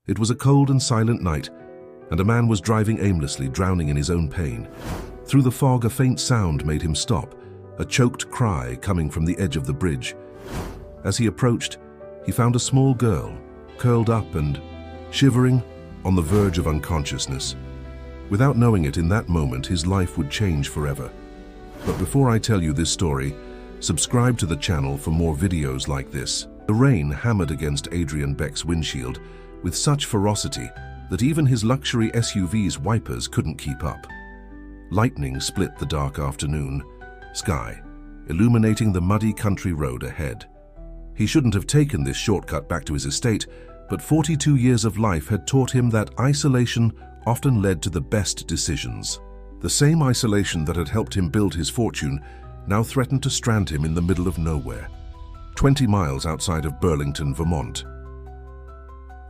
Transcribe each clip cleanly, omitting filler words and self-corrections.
It was a cold and silent night, and a man was driving aimlessly, drowning in his own pain. Through the fog, a faint sound made him stop, a choked cry coming from the edge of the bridge. As he approached, he found a small girl, curled up and shivering on the verge of unconsciousness. Without knowing it, in that moment, his life would change forever. But before I tell you this story, subscribe to the channel for more videos like this. The rain hammered against Adrian Beck's windshield with such ferocity that even his luxury SUV's wipers couldn't keep up. Lightning split the dark afternoon sky, illuminating the muddy country road ahead. He shouldn't have taken this shortcut back to his estate, but 42 years of life had taught him that isolation often led to the best decisions. The same isolation that had helped him build his fortune now threatened to strand him in the middle of nowhere, 20 miles outside of Burlington, Vermont.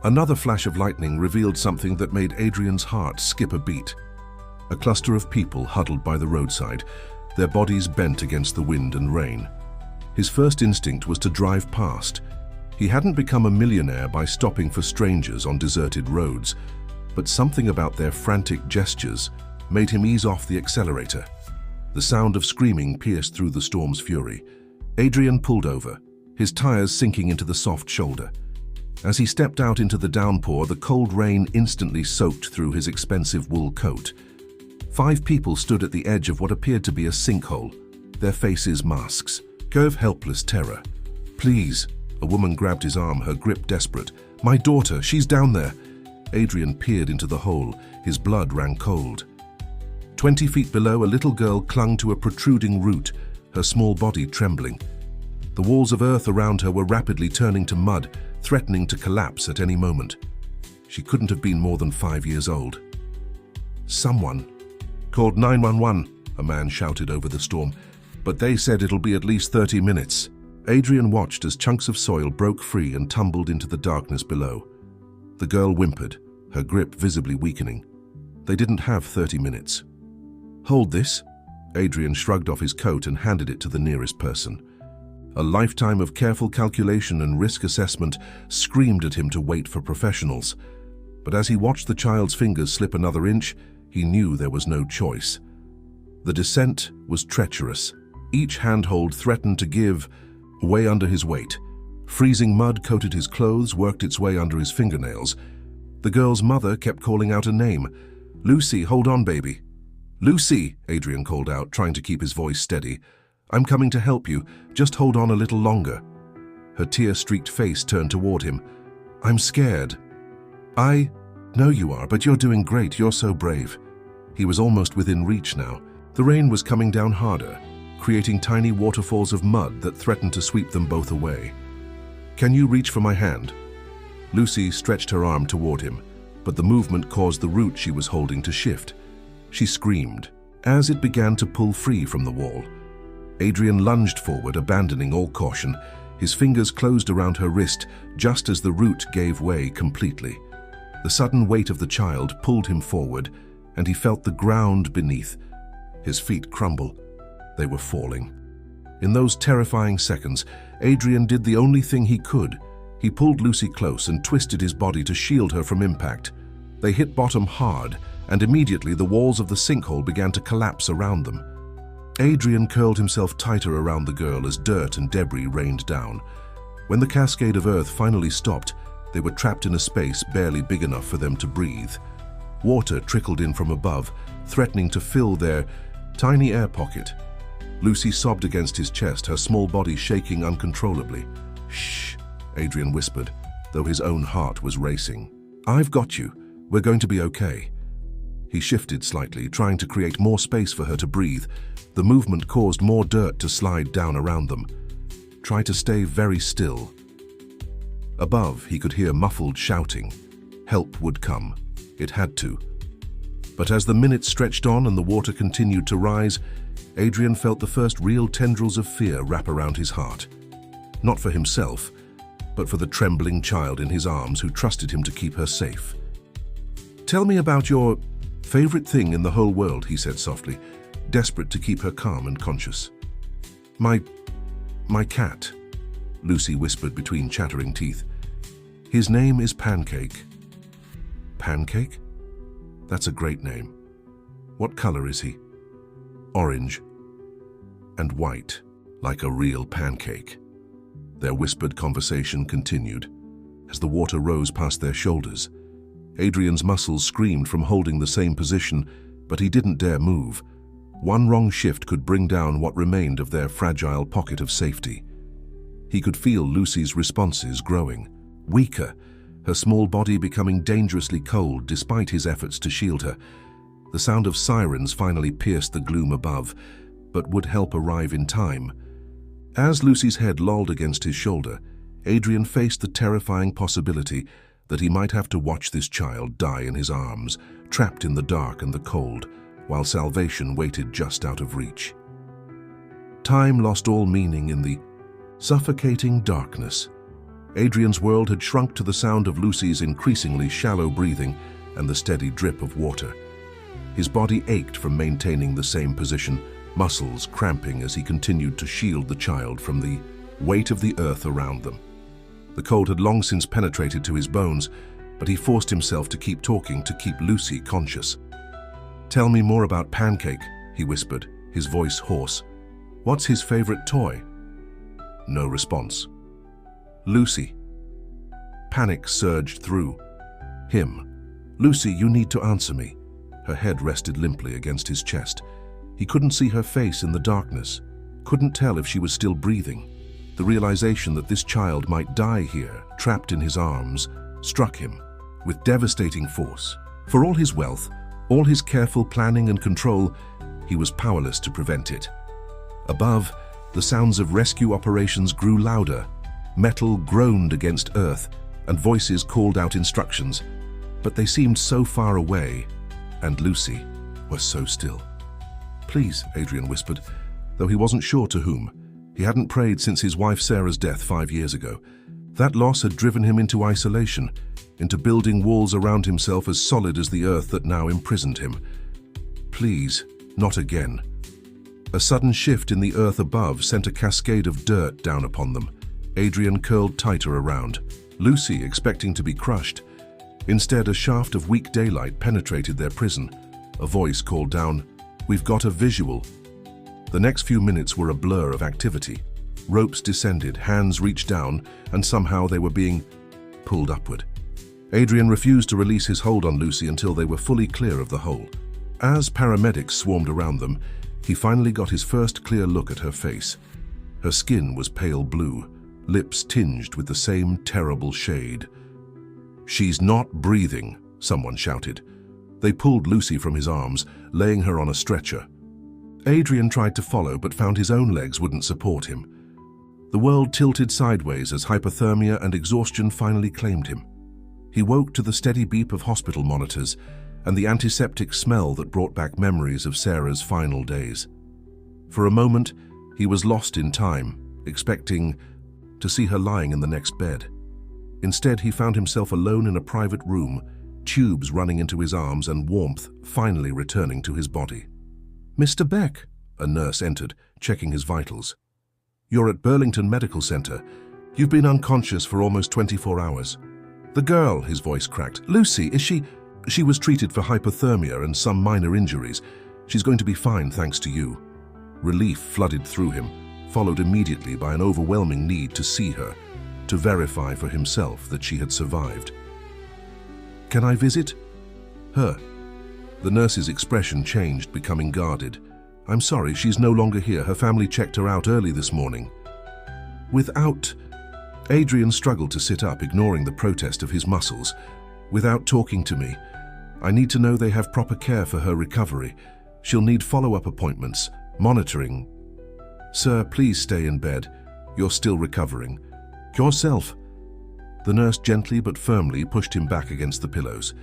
Another flash of lightning revealed something that made Adrian's heart skip a beat. A cluster of people huddled by the roadside, their bodies bent against the wind and rain. His first instinct was to drive past. He hadn't become a millionaire by stopping for strangers on deserted roads, but something about their frantic gestures made him ease off the accelerator. The sound of screaming pierced through the storm's fury. Adrian pulled over, his tires sinking into the soft shoulder. As he stepped out into the downpour, the cold rain instantly soaked through his expensive wool coat. 5 people stood at the edge of what appeared to be a sinkhole, their faces masks, of helpless terror. "Please," a woman grabbed his arm, her grip desperate. "My daughter, she's down there." Adrian peered into the hole, his blood ran cold. 20 feet below, a little girl clung to a protruding root, her small body trembling. The walls of earth around her were rapidly turning to mud, threatening to collapse at any moment. She couldn't have been more than 5 years old. "Someone called 911, a man shouted over the storm, "but they said it'll be at least 30 minutes. Adrian watched as chunks of soil broke free and tumbled into the darkness below. The girl whimpered, her grip visibly weakening. They didn't have 30 minutes. "Hold this." Adrian shrugged off his coat and handed it to the nearest person. A lifetime of careful calculation and risk assessment screamed at him to wait for professionals. But as he watched the child's fingers slip another inch, he knew there was no choice. The descent was treacherous. Each handhold threatened to give way under his weight. Freezing mud coated his clothes, worked its way under his fingernails. The girl's mother kept calling out a name. "Lucy, hold on, baby." "Lucy," Adrian called out, trying to keep his voice steady. "I'm coming to help you. Just hold on a little longer." Her tear-streaked face turned toward him. "I'm scared." "I know you are, but you're doing great. You're so brave." He was almost within reach now. The rain was coming down harder, creating tiny waterfalls of mud that threatened to sweep them both away. "Can you reach for my hand?" Lucy stretched her arm toward him, but the movement caused the root she was holding to shift. She screamed as it began to pull free from the wall. Adrian lunged forward, abandoning all caution. His fingers closed around her wrist just as the root gave way completely. The sudden weight of the child pulled him forward, and he felt the ground beneath. His feet crumble. They were falling. In those terrifying seconds, Adrian did the only thing he could. He pulled Lucy close and twisted his body to shield her from impact. They hit bottom hard, and immediately the walls of the sinkhole began to collapse around them. Adrian curled himself tighter around the girl as dirt and debris rained down. When the cascade of earth finally stopped, they were trapped in a space barely big enough for them to breathe. Water trickled in from above, threatening to fill their tiny air pocket. Lucy sobbed against his chest, her small body shaking uncontrollably. "Shh," Adrian whispered, though his own heart was racing. "I've got you. We're going to be okay." He shifted slightly, trying to create more space for her to breathe. The movement caused more dirt to slide down around them. "Try to stay very still." Above, he could hear muffled shouting. Help would come. It had to. But as the minutes stretched on and the water continued to rise, Adrian felt the first real tendrils of fear wrap around his heart. Not for himself, but for the trembling child in his arms who trusted him to keep her safe. "Tell me about your favorite thing in the whole world," he said softly, desperate to keep her calm and conscious. My cat," Lucy whispered between chattering teeth. "His name is Pancake." Pancake? That's a great name. What color is he? Orange and white, like a real pancake. Their whispered conversation continued. As the water rose past their shoulders, Adrian's muscles screamed from holding the same position, but he didn't dare move. One wrong shift could bring down what remained of their fragile pocket of safety. He could feel Lucy's responses growing, weaker, her small body becoming dangerously cold despite his efforts to shield her. The sound of sirens finally pierced the gloom above, but would help arrive in time. As Lucy's head lolled against his shoulder, Adrian faced the terrifying possibility that he might have to watch this child die in his arms, trapped in the dark and the cold, while salvation waited just out of reach. Time lost all meaning in the suffocating darkness. Adrian's world had shrunk to the sound of Lucy's increasingly shallow breathing and the steady drip of water. His body ached from maintaining the same position, muscles cramping as he continued to shield the child from the weight of the earth around them. The cold had long since penetrated to his bones, but he forced himself to keep talking to keep Lucy conscious. "Tell me more about Pancake," he whispered, his voice hoarse. "What's his favorite toy?" No response. "Lucy." Panic surged through him. "Lucy, you need to answer me." Her head rested limply against his chest. He couldn't see her face in the darkness, couldn't tell if she was still breathing. The realization that this child might die here, trapped in his arms, struck him with devastating force. For all his wealth, all his careful planning and control, he was powerless to prevent it. Above, the sounds of rescue operations grew louder. Metal groaned against earth, and voices called out instructions. But they seemed so far away, and Lucy was so still. "Please," Adrian whispered, though he wasn't sure to whom. He hadn't prayed since his wife Sarah's death 5 years ago. That loss had driven him into isolation, into building walls around himself as solid as the earth that now imprisoned him. "Please, not again." A sudden shift in the earth above sent a cascade of dirt down upon them. Adrian curled tighter around, Lucy expecting to be crushed. Instead, a shaft of weak daylight penetrated their prison. A voice called down, "We've got a visual." The next few minutes were a blur of activity. Ropes descended, hands reached down, and somehow they were being pulled upward. Adrian refused to release his hold on Lucy until they were fully clear of the hole. As paramedics swarmed around them, he finally got his first clear look at her face. Her skin was pale blue, lips tinged with the same terrible shade. "She's not breathing," someone shouted. They pulled Lucy from his arms, laying her on a stretcher. Adrian tried to follow, but found his own legs wouldn't support him. The world tilted sideways as hypothermia and exhaustion finally claimed him. He woke to the steady beep of hospital monitors and the antiseptic smell that brought back memories of Sarah's final days. For a moment, he was lost in time, expecting to see her lying in the next bed. Instead, he found himself alone in a private room, tubes running into his arms and warmth finally returning to his body. "Mr. Beck," a nurse entered, checking his vitals. "You're at Burlington Medical Center. You've been unconscious for almost 24 hours. "The girl," his voice cracked. "Lucy, is she—" "She was treated for hypothermia and some minor injuries. She's going to be fine thanks to you." Relief flooded through him, followed immediately by an overwhelming need to see her, to verify for himself that she had survived. "Can I visit her?" The nurse's expression changed, becoming guarded. "I'm sorry, she's no longer here. Her family checked her out early this morning." "Without—" Adrian struggled to sit up, ignoring the protest of his muscles. "Without talking to me. I need to know they have proper care for her recovery. She'll need follow-up appointments, monitoring." "Sir, please stay in bed. You're still recovering. Yourself." The nurse gently but firmly pushed him back against the pillows.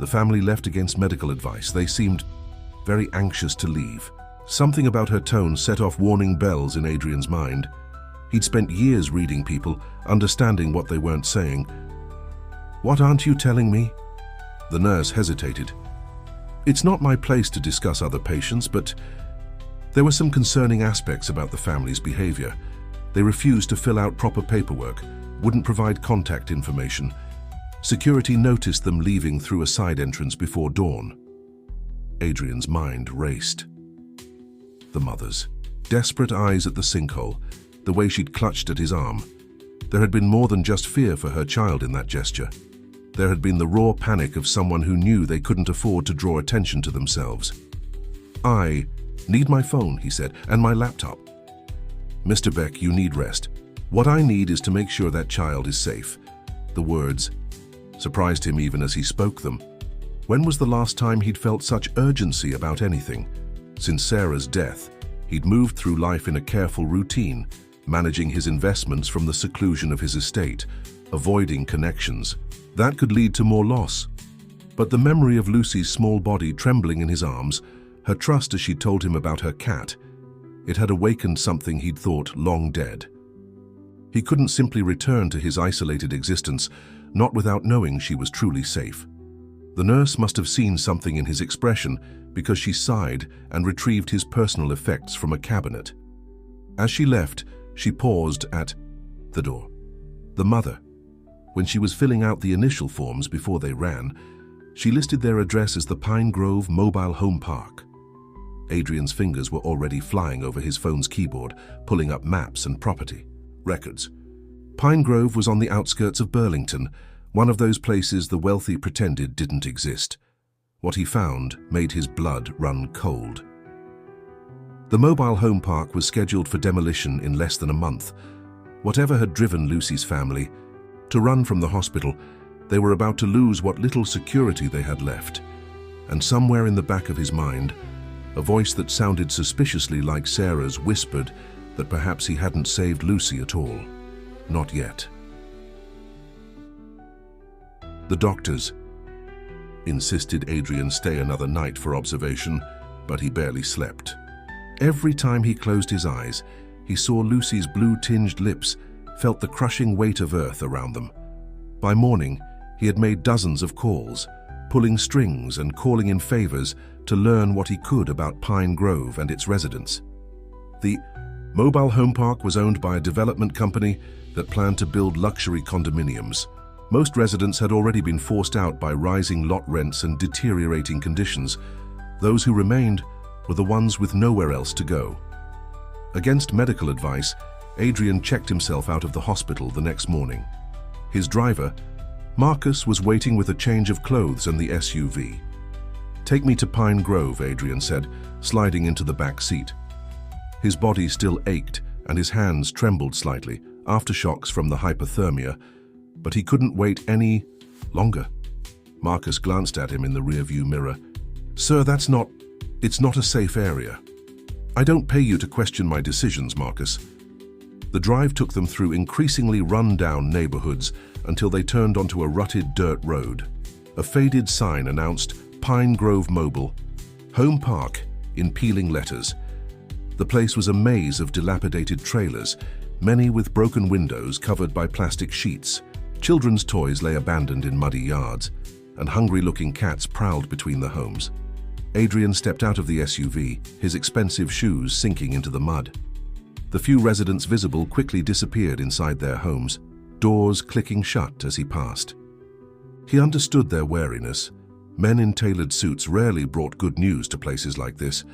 The family left against medical advice. They seemed very anxious to leave. Something about her tone set off warning bells in Adrian's mind. He'd spent years reading people, understanding what they weren't saying. "What aren't you telling me?" The nurse hesitated. "It's not my place to discuss other patients, but..." There were some concerning aspects about the family's behavior. They refused to fill out proper paperwork, wouldn't provide contact information. Security noticed them leaving through a side entrance before dawn. Adrian's mind raced. The mother's desperate eyes at the sinkhole, the way she'd clutched at his arm. There had been more than just fear for her child in that gesture. There had been the raw panic of someone who knew they couldn't afford to draw attention to themselves. "I need my phone," he said, "and my laptop." "Mr. Beck, you need rest. What I need is to make sure that child is safe." The words surprised him even as he spoke them. When was the last time he'd felt such urgency about anything? Since Sarah's death, he'd moved through life in a careful routine, managing his investments from the seclusion of his estate, avoiding connections. That could lead to more loss. But the memory of Lucy's small body trembling in his arms, her trust as she told him about her cat, it had awakened something he'd thought long dead. He couldn't simply return to his isolated existence, not without knowing she was truly safe. The nurse must have seen something in his expression because she sighed and retrieved his personal effects from a cabinet. As she left, she paused at the door. The mother. When she was filling out the initial forms before they ran, she listed their address as the Pine Grove Mobile Home Park. Adrian's fingers were already flying over his phone's keyboard, pulling up maps and property records. Pine Grove was on the outskirts of Burlington, one of those places the wealthy pretended didn't exist. What he found made his blood run cold. The mobile home park was scheduled for demolition in less than a month. Whatever had driven Lucy's family to run from the hospital, they were about to lose what little security they had left. And somewhere in the back of his mind, a voice that sounded suspiciously like Sarah's whispered that perhaps he hadn't saved Lucy at all. Not yet. The doctors insisted Adrian stay another night for observation, but he barely slept. Every time he closed his eyes, he saw Lucy's blue-tinged lips, felt the crushing weight of earth around them. By morning, he had made dozens of calls, pulling strings and calling in favors to learn what he could about Pine Grove and its residents. The mobile home park was owned by a development company that planned to build luxury condominiums. Most residents had already been forced out by rising lot rents and deteriorating conditions. Those who remained were the ones with nowhere else to go. Against medical advice, Adrian checked himself out of the hospital the next morning. His driver, Marcus, was waiting with a change of clothes and the SUV. "Take me to Pine Grove," Adrian said, sliding into the back seat. His body still ached and his hands trembled slightly, aftershocks from the hypothermia, but he couldn't wait any longer. Marcus glanced at him in the rearview mirror. "Sir, it's not a safe area." "I don't pay you to question my decisions, Marcus." The drive took them through increasingly run-down neighborhoods until they turned onto a rutted dirt road. A faded sign announced Pine Grove Mobile Home Park in peeling letters. The place was a maze of dilapidated trailers, many with broken windows covered by plastic sheets. Children's toys lay abandoned in muddy yards, and hungry-looking cats prowled between the homes. Adrian stepped out of the SUV, his expensive shoes sinking into the mud. The few residents visible quickly disappeared inside their homes, doors clicking shut as he passed. He understood their wariness. Men in tailored suits rarely brought good news to places like this.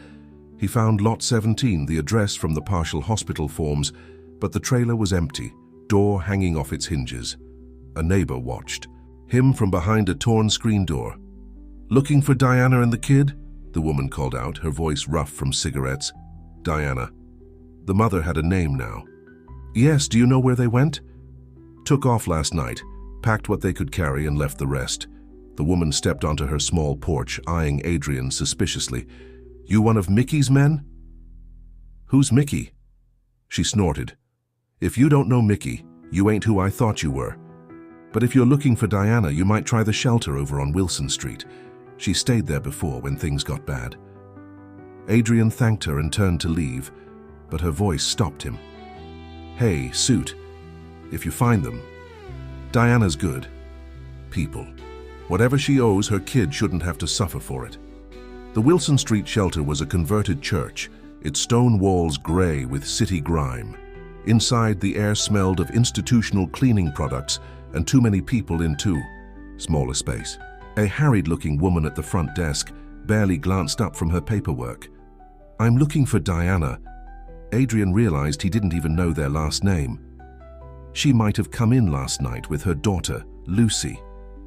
He found Lot 17, the address from the partial hospital forms, but the trailer was empty, door hanging off its hinges. A neighbor watched, him from behind a torn screen door. "Looking for Diana and the kid?" the woman called out, her voice rough from cigarettes. "Diana." The mother had a name now. "Yes, do you know where they went?" "Took off last night, packed what they could carry and left the rest." The woman stepped onto her small porch, eyeing Adrian suspiciously. "You one of Mickey's men?" "Who's Mickey?" She snorted. "If you don't know Mickey, you ain't who I thought you were. But if you're looking for Diana, you might try the shelter over on Wilson Street. She stayed there before when things got bad." Adrian thanked her and turned to leave, but her voice stopped him. "Hey, suit, if you find them, Diana's good. People. Whatever she owes, her kid shouldn't have to suffer for it." The Wilson Street shelter was a converted church, its stone walls gray with city grime. Inside, the air smelled of institutional cleaning products and too many people in too. Smaller space. A harried-looking woman at the front desk barely glanced up from her paperwork. "I'm looking for Diana." Adrian realized he didn't even know their last name. She might have come in last night with her daughter, Lucy.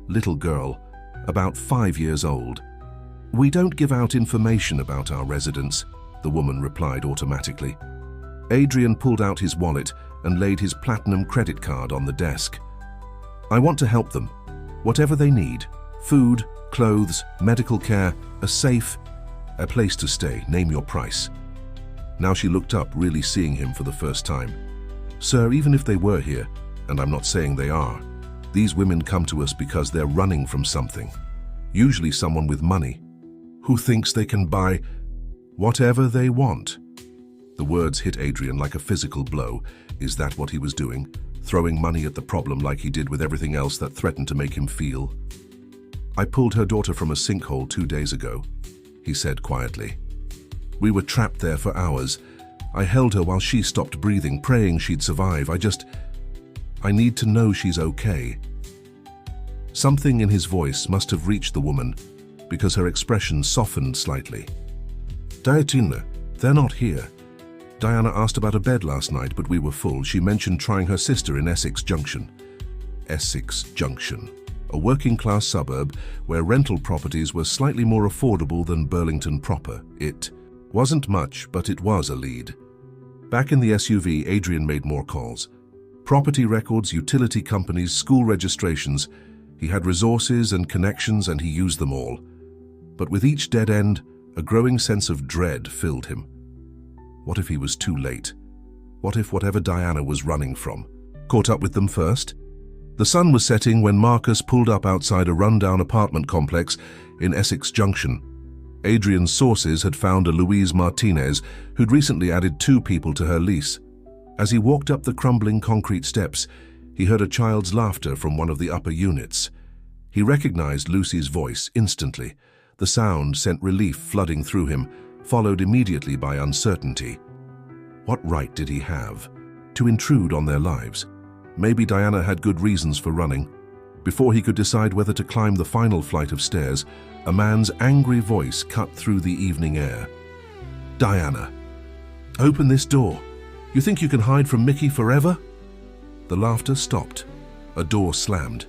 Little girl, about 5 years old. "We don't give out information about our residents," the woman replied automatically. Adrian pulled out his wallet and laid his platinum credit card on the desk. "I want to help them. Whatever they need. Food, clothes, medical care, a safe, a place to stay. Name your price." Now she looked up, really seeing him for the first time. "Sir, even if they were here, and I'm not saying they are, these women come to us because they're running from something. Usually someone with money, who thinks they can buy whatever they want." The words hit Adrian like a physical blow. Is that what he was doing? Throwing money at the problem like he did with everything else that threatened to make him feel? "I pulled her daughter from a sinkhole 2 days ago," he said quietly. "We were trapped there for hours. I held her while she stopped breathing, praying she'd survive. I need to know she's okay." Something in his voice must have reached the woman, because her expression softened slightly. "Diana, they're not here. Diana asked about a bed last night, but we were full. She mentioned trying her sister in Essex Junction." Essex Junction, a working-class suburb where rental properties were slightly more affordable than Burlington proper. It wasn't much, but it was a lead. Back in the SUV, Adrian made more calls. Property records, utility companies, school registrations. He had resources and connections, and he used them all. But with each dead end, a growing sense of dread filled him. What if he was too late? What if whatever Diana was running from caught up with them first? The sun was setting when Marcus pulled up outside a rundown apartment complex in Essex Junction. Adrian's sources had found a Louise Martinez who'd recently added 2 people to her lease. As he walked up the crumbling concrete steps, he heard a child's laughter from one of the upper units. He recognized Lucy's voice instantly. The sound sent relief flooding through him, followed immediately by uncertainty. What right did he have to intrude on their lives? Maybe Diana had good reasons for running. Before he could decide whether to climb the final flight of stairs, a man's angry voice cut through the evening air. "Diana, open this door. You think you can hide from Mickey forever?" The laughter stopped. A door slammed.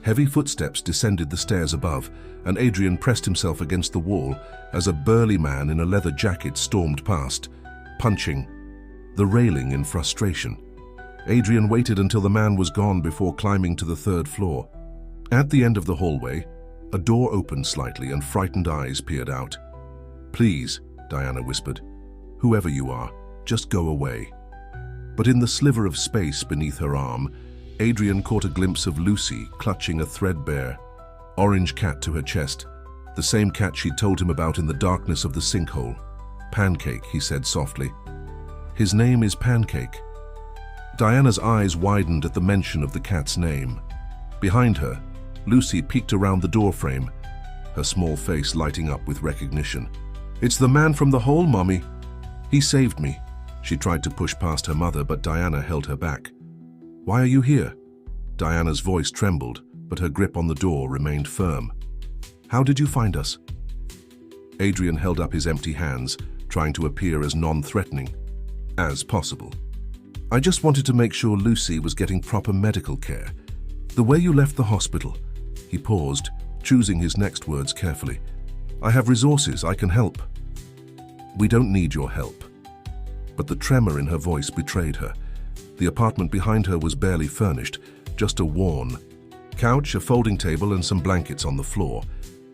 Heavy footsteps descended the stairs above, and Adrian pressed himself against the wall as a burly man in a leather jacket stormed past, punching the railing in frustration. Adrian waited until the man was gone before climbing to the 3rd floor. At the end of the hallway, a door opened slightly and frightened eyes peered out. "Please," Diana whispered. "Whoever you are, just go away." But in the sliver of space beneath her arm, Adrian caught a glimpse of Lucy clutching a threadbare orange cat to her chest, the same cat she'd told him about in the darkness of the sinkhole. "Pancake," he said softly. "His name is Pancake." Diana's eyes widened at the mention of the cat's name. Behind her, Lucy peeked around the doorframe, her small face lighting up with recognition. "It's the man from the hole, Mommy. He saved me." She tried to push past her mother, but Diana held her back. "Why are you here?" Diana's voice trembled, but her grip on the door remained firm. "How did you find us?" Adrian held up his empty hands, trying to appear as non-threatening as possible. "I just wanted to make sure Lucy was getting proper medical care. The way you left the hospital." He paused, choosing his next words carefully. "I have resources, I can help." "We don't need your help." But the tremor in her voice betrayed her. The apartment behind her was barely furnished, just a worn couch, a folding table, and some blankets on the floor.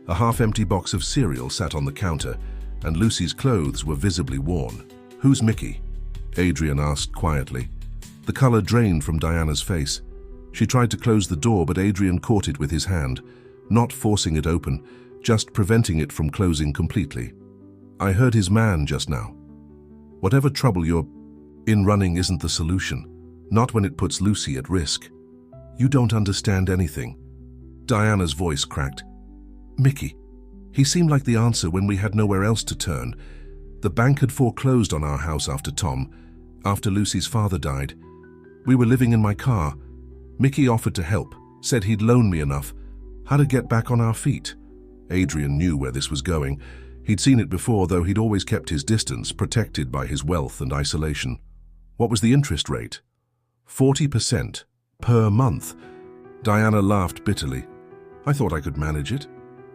A half-empty box of cereal sat on the counter, and Lucy's clothes were visibly worn. "Who's Mickey?" Adrian asked quietly. The color drained from Diana's face. She tried to close the door, but Adrian caught it with his hand, not forcing it open, just preventing it from closing completely. "I heard his man just now. Whatever trouble you're in running isn't the solution, not when it puts Lucy at risk. You don't understand anything." Diana's voice cracked. "Mickey, he seemed like the answer when we had nowhere else to turn. The bank had foreclosed on our house after Lucy's father died. We were living in my car. Mickey offered to help, said he'd loan me enough. How to get back on our feet. Adrian knew where this was going. He'd seen it before, though he'd always kept his distance, protected by his wealth and isolation. What was the interest rate? 40% per month. Diana laughed bitterly. I thought I could manage it.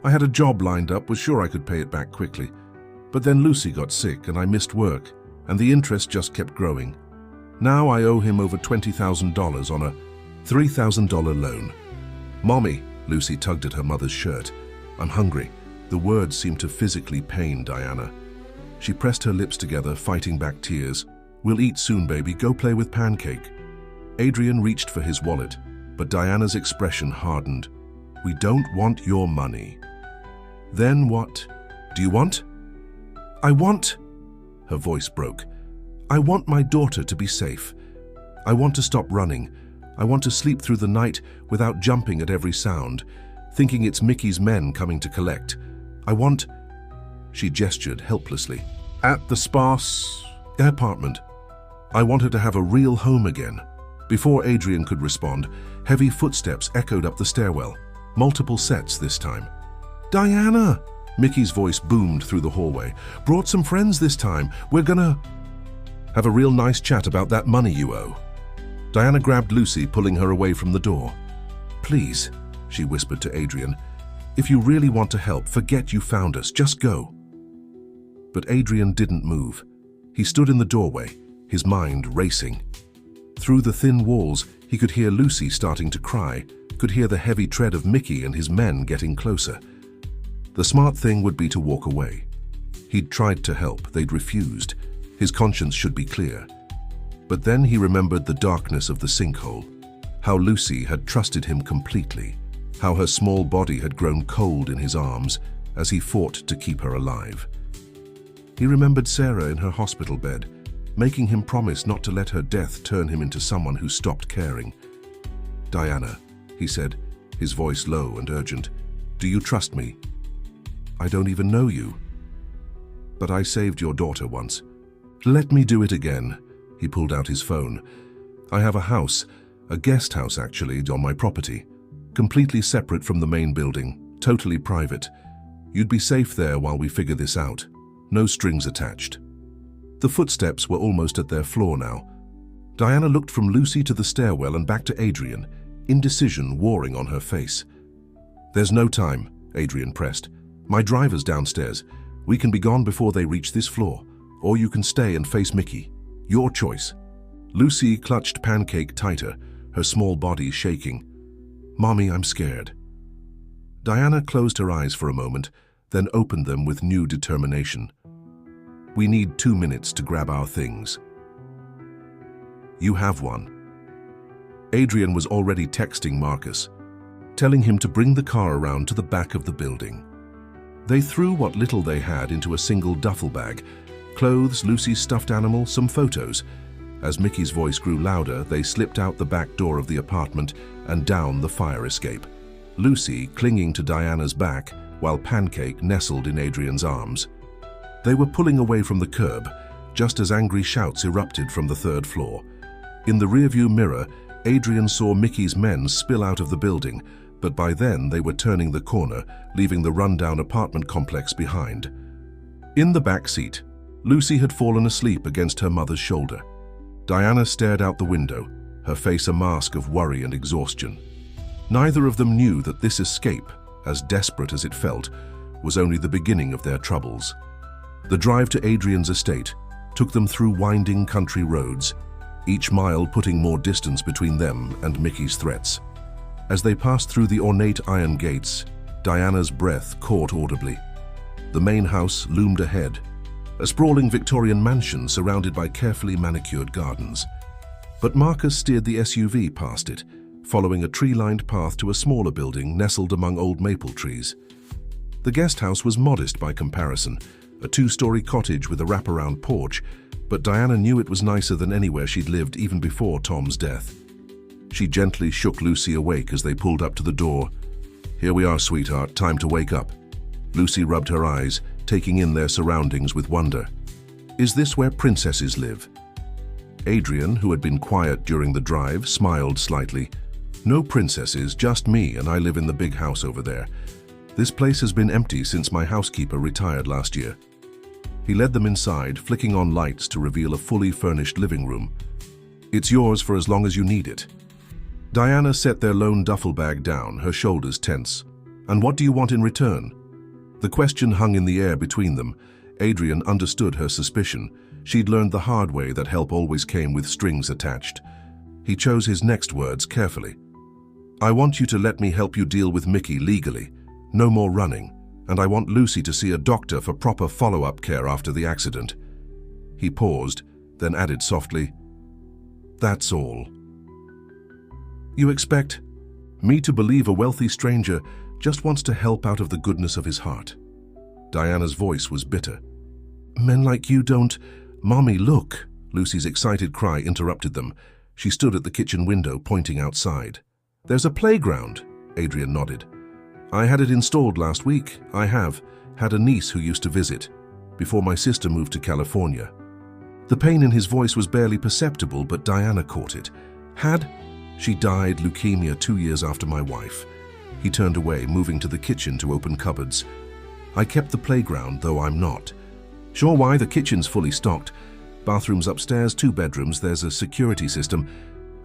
I had a job lined up, was sure I could pay it back quickly. But then Lucy got sick and I missed work, and the interest just kept growing. Now I owe him over $20,000 on a $3,000 loan. Mommy, Lucy tugged at her mother's shirt. I'm hungry. The words seemed to physically pain Diana. She pressed her lips together, fighting back tears. We'll eat soon, baby. Go play with Pancake. Adrian reached for his wallet, but Diana's expression hardened. We don't want your money. Then what? Do you want? I want... Her voice broke. I want my daughter to be safe. I want to stop running. I want to sleep through the night without jumping at every sound, thinking it's Mickey's men coming to collect. I want... She gestured helplessly. At the sparse apartment. I want her to have a real home again. Before Adrian could respond, heavy footsteps echoed up the stairwell. Multiple sets this time. Diana! Mickey's voice boomed through the hallway. Brought some friends this time. We're gonna... have a real nice chat about that money you owe. Diana grabbed Lucy, pulling her away from the door. Please, she whispered to Adrian. If you really want to help, forget you found us. Just go. But Adrian didn't move. He stood in the doorway, his mind racing. Through the thin walls, he could hear Lucy starting to cry, could hear the heavy tread of Mickey and his men getting closer. The smart thing would be to walk away. He'd tried to help, they'd refused. His conscience should be clear. But then he remembered the darkness of the sinkhole, how Lucy had trusted him completely, how her small body had grown cold in his arms as he fought to keep her alive. He remembered Sarah in her hospital bed, making him promise not to let her death turn him into someone who stopped caring. Diana, he said, his voice low and urgent, do you trust me? I don't even know you. But I saved your daughter once. Let me do it again. He pulled out his phone. I have a house, a guest house actually, on my property, completely separate from the main building, totally private. You'd be safe there while we figure this out. No strings attached. The footsteps were almost at their floor now. Diana looked from Lucy to the stairwell and back to Adrian, indecision warring on her face. There's no time, Adrian pressed. My driver's downstairs. We can be gone before they reach this floor, or you can stay and face Mickey. Your choice. Lucy clutched Pancake tighter, her small body shaking. Mommy, I'm scared. Diana closed her eyes for a moment, then opened them with new determination. We need 2 minutes to grab our things. You have one. Adrian was already texting Marcus, telling him to bring the car around to the back of the building. They threw what little they had into a single duffel bag, clothes, Lucy's stuffed animal, some photos. As Mickey's voice grew louder, they slipped out the back door of the apartment and down the fire escape, Lucy clinging to Diana's back while Pancake nestled in Adrian's arms. They were pulling away from the curb, just as angry shouts erupted from the 3rd floor. In the rearview mirror, Adrian saw Mickey's men spill out of the building, but by then they were turning the corner, leaving the rundown apartment complex behind. In the back seat, Lucy had fallen asleep against her mother's shoulder. Diana stared out the window, her face a mask of worry and exhaustion. Neither of them knew that this escape, as desperate as it felt, was only the beginning of their troubles. The drive to Adrian's estate took them through winding country roads, each mile putting more distance between them and Mickey's threats. As they passed through the ornate iron gates, Diana's breath caught audibly. The main house loomed ahead, a sprawling Victorian mansion surrounded by carefully manicured gardens. But Marcus steered the SUV past it, following a tree-lined path to a smaller building nestled among old maple trees. The guest house was modest by comparison, a 2-story cottage with a wraparound porch, but Diana knew it was nicer than anywhere she'd lived even before Tom's death. She gently shook Lucy awake as they pulled up to the door. Here we are, sweetheart, time to wake up. Lucy rubbed her eyes, taking in their surroundings with wonder. Is this where princesses live? Adrian, who had been quiet during the drive, smiled slightly. No princesses, just me, and I live in the big house over there. This place has been empty since my housekeeper retired last year. He led them inside, flicking on lights to reveal a fully furnished living room. It's yours for as long as you need it. Diana set their lone duffel bag down, her shoulders tense. And what do you want in return? The question hung in the air between them. Adrian understood her suspicion. She'd learned the hard way that help always came with strings attached. He chose his next words carefully. I want you to let me help you deal with Mickey legally. No more running. And I want Lucy to see a doctor for proper follow-up care after the accident. He paused, then added softly, That's all. You expect me to believe a wealthy stranger just wants to help out of the goodness of his heart? Diana's voice was bitter. Men like you don't... Mommy, look! Lucy's excited cry interrupted them. She stood at the kitchen window, pointing outside. There's a playground, Adrian nodded. I had it installed last week. I had a niece who used to visit, before my sister moved to California. The pain in his voice was barely perceptible, but Diana caught it. She died leukemia 2 years after my wife. He turned away, moving to the kitchen to open cupboards. I kept the playground, though I'm not. Sure why, the kitchen's fully stocked. Bathrooms upstairs, 2 bedrooms, there's a security system,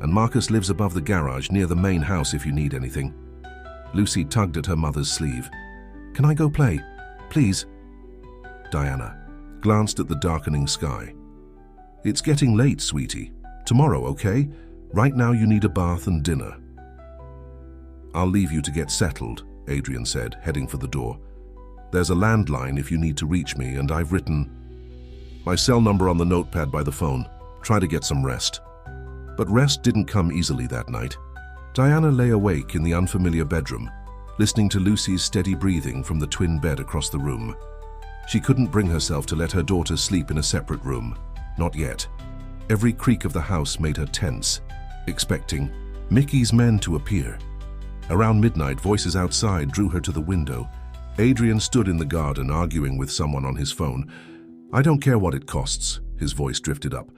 and Marcus lives above the garage near the main house if you need anything. Lucy tugged at her mother's sleeve. Can I go play? Please? Diana glanced at the darkening sky. It's getting late, sweetie. Tomorrow, okay? Right now you need a bath and dinner. I'll leave you to get settled, Adrian said, heading for the door. There's a landline if you need to reach me, and I've written my cell number on the notepad by the phone. Try to get some rest. But rest didn't come easily that night. Diana lay awake in the unfamiliar bedroom, listening to Lucy's steady breathing from the twin bed across the room. She couldn't bring herself to let her daughter sleep in a separate room. Not yet. Every creak of the house made her tense, expecting Mickey's men to appear. Around midnight, voices outside drew her to the window. Adrian stood in the garden, arguing with someone on his phone. I don't care what it costs, his voice drifted up.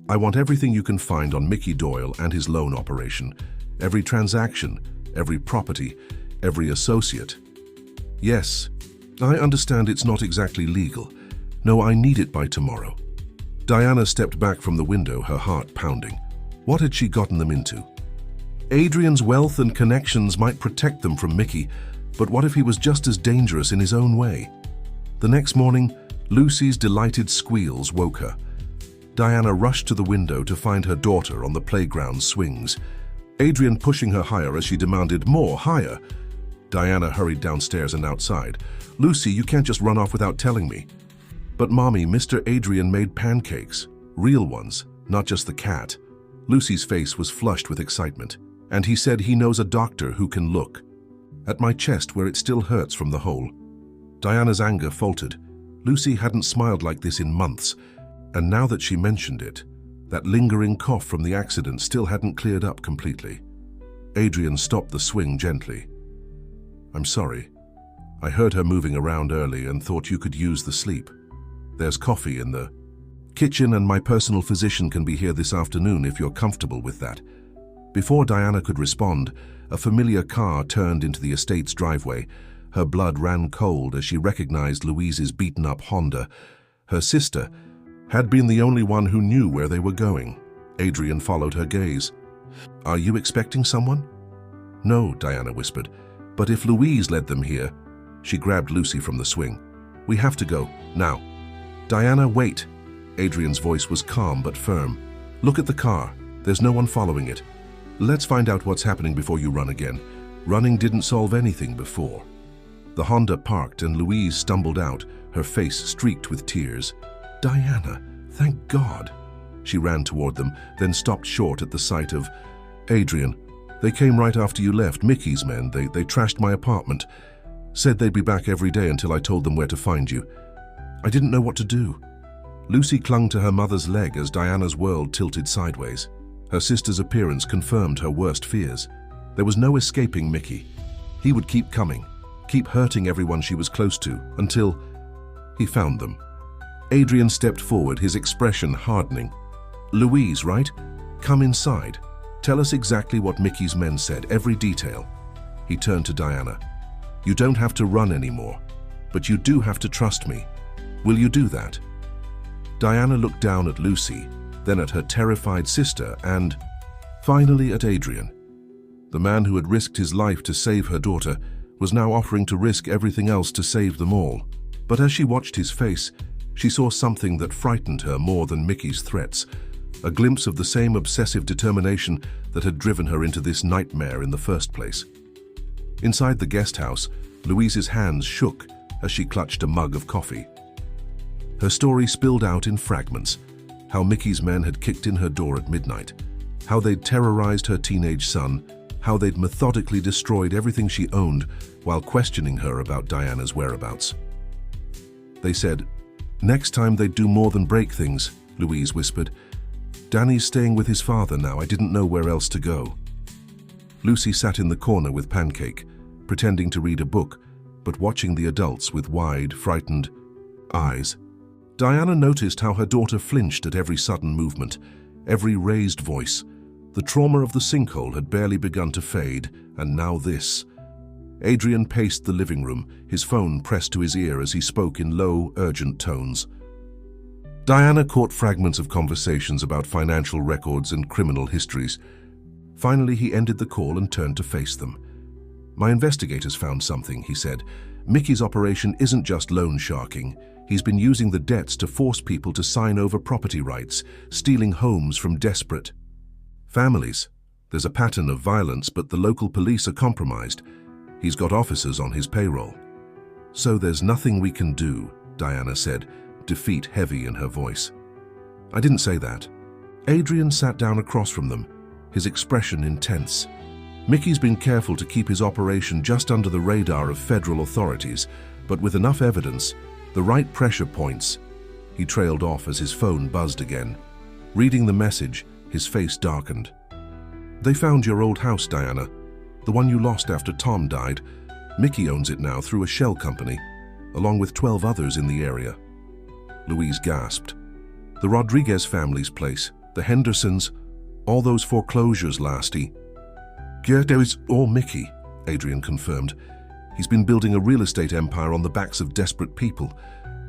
I want everything you can find on Mickey Doyle and his loan operation. Every transaction, every property, every associate. Yes, I understand it's not exactly legal. No, I need it by tomorrow. Diana stepped back from the window, her heart pounding. What had she gotten them into? Adrian's wealth and connections might protect them from Mickey, but what if he was just as dangerous in his own way? The next morning, Lucy's delighted squeals woke her. Diana rushed to the window to find her daughter on the playground swings, Adrian pushing her higher as she demanded more, higher. Diana hurried downstairs and outside. Lucy, you can't just run off without telling me. But Mommy, Mr. Adrian made pancakes, real ones, not just the cat. Lucy's face was flushed with excitement, and he said he knows a doctor who can look at my chest where it still hurts from the hole. Diana's anger faltered. Lucy hadn't smiled like this in months, and now that she mentioned it, that lingering cough from the accident still hadn't cleared up completely. Adrian stopped the swing gently. I'm sorry. I heard her moving around early and thought you could use the sleep. There's coffee in the kitchen and my personal physician can be here this afternoon if you're comfortable with that. Before Diana could respond, a familiar car turned into the estate's driveway. Her blood ran cold as she recognized Louise's beaten-up Honda. Her sister had been the only one who knew where they were going. Adrian followed her gaze. Are you expecting someone? No, Diana whispered. But if Louise led them here... She grabbed Lucy from the swing. We have to go, now. Diana, wait. Adrian's voice was calm but firm. Look at the car. There's no one following it. Let's find out what's happening before you run again. Running didn't solve anything before. The Honda parked and Louise stumbled out, her face streaked with tears. Diana, thank God. She ran toward them, then stopped short at the sight of Adrian. They came right after you left, Mickey's men. They trashed my apartment. Said they'd be back every day until I told them where to find you. I didn't know what to do. Lucy clung to her mother's leg as Diana's world tilted sideways. Her sister's appearance confirmed her worst fears. There was no escaping Mickey. He would keep coming, keep hurting everyone she was close to, until he found them. Adrian stepped forward, his expression hardening. Louise, right? Come inside. Tell us exactly what Mickey's men said, every detail. He turned to Diana. You don't have to run anymore, but you do have to trust me. Will you do that? Diana looked down at Lucy, then at her terrified sister, and finally at Adrian. The man who had risked his life to save her daughter was now offering to risk everything else to save them all. But as she watched his face, she saw something that frightened her more than Mickey's threats, a glimpse of the same obsessive determination that had driven her into this nightmare in the first place. Inside the guest house, Louise's hands shook as she clutched a mug of coffee. Her story spilled out in fragments: how Mickey's men had kicked in her door at midnight, how they'd terrorized her teenage son, how they'd methodically destroyed everything she owned while questioning her about Diana's whereabouts. They said, "Next time they'd do more than break things," Louise whispered. "Danny's staying with his father now. I didn't know where else to go." Lucy sat in the corner with Pancake, pretending to read a book, but watching the adults with wide, frightened eyes. Diana noticed how her daughter flinched at every sudden movement, every raised voice. The trauma of the sinkhole had barely begun to fade, and now this. Adrian paced the living room, his phone pressed to his ear as he spoke in low, urgent tones. Diana caught fragments of conversations about financial records and criminal histories. Finally, he ended the call and turned to face them. "My investigators found something," he said. "Mickey's operation isn't just loan sharking. He's been using the debts to force people to sign over property rights, stealing homes from desperate families. There's a pattern of violence, but the local police are compromised. He's got officers on his payroll." "So there's nothing we can do," Diana said, defeat heavy in her voice. "I didn't say that." Adrian sat down across from them, his expression intense. "Mickey's been careful to keep his operation just under the radar of federal authorities, but with enough evidence, the right pressure points." He trailed off as his phone buzzed again. Reading the message, his face darkened. "They found your old house, Diana. The one you lost after Tom died. Mickey owns it now through a shell company, along with 12 others in the area." Louise gasped. "The Rodriguez family's place, the Hendersons, all those foreclosures last year." "Yeah, it was all Mickey," Adrian confirmed. "He's been building a real estate empire on the backs of desperate people,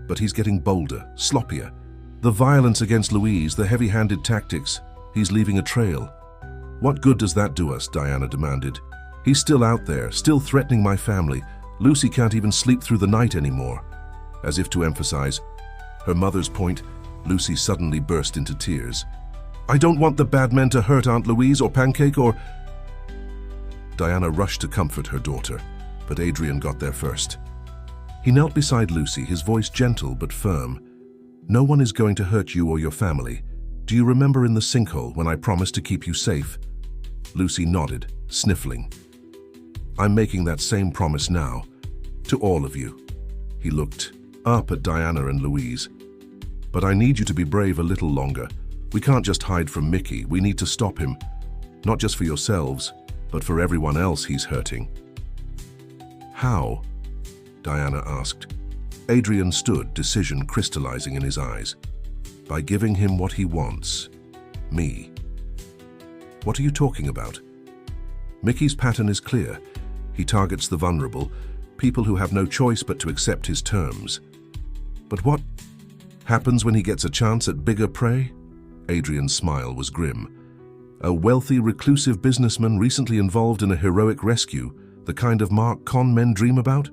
but he's getting bolder, sloppier. The violence against Louise, the heavy-handed tactics, he's leaving a trail." "What good does that do us?" Diana demanded. "He's still out there, still threatening my family. Lucy can't even sleep through the night anymore." As if to emphasize her mother's point, Lucy suddenly burst into tears. "I don't want the bad men to hurt Aunt Louise or Pancake or—" Diana rushed to comfort her daughter, but Adrian got there first. He knelt beside Lucy, his voice gentle but firm. "No one is going to hurt you or your family. Do you remember in the sinkhole when I promised to keep you safe?" Lucy nodded, sniffling. "I'm making that same promise now, to all of you." He looked up at Diana and Louise. "But I need you to be brave a little longer. We can't just hide from Mickey. We need to stop him. Not just for yourselves, but for everyone else he's hurting." "How?" Diana asked. Adrian stood, decision crystallizing in his eyes. "By giving him what he wants. Me." "What are you talking about?" "Mickey's pattern is clear. He targets the vulnerable, people who have no choice but to accept his terms." "But what happens when he gets a chance at bigger prey?" Adrian's smile was grim. "A wealthy, reclusive businessman recently involved in a heroic rescue, the kind of mark con men dream about?"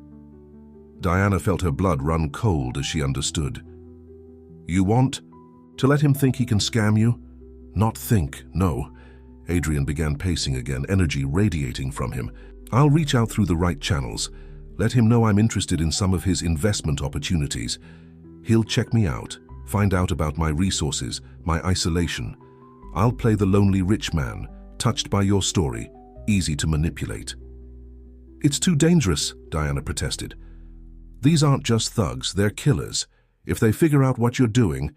Diana felt her blood run cold as she understood. "You want to let him think he can scam you?" "Not think, no." Adrian began pacing again, energy radiating from him. "I'll reach out through the right channels. Let him know I'm interested in some of his investment opportunities. He'll check me out, find out about my resources, my isolation. I'll play the lonely rich man, touched by your story, easy to manipulate." "It's too dangerous," Diana protested. "These aren't just thugs, they're killers. If they figure out what you're doing,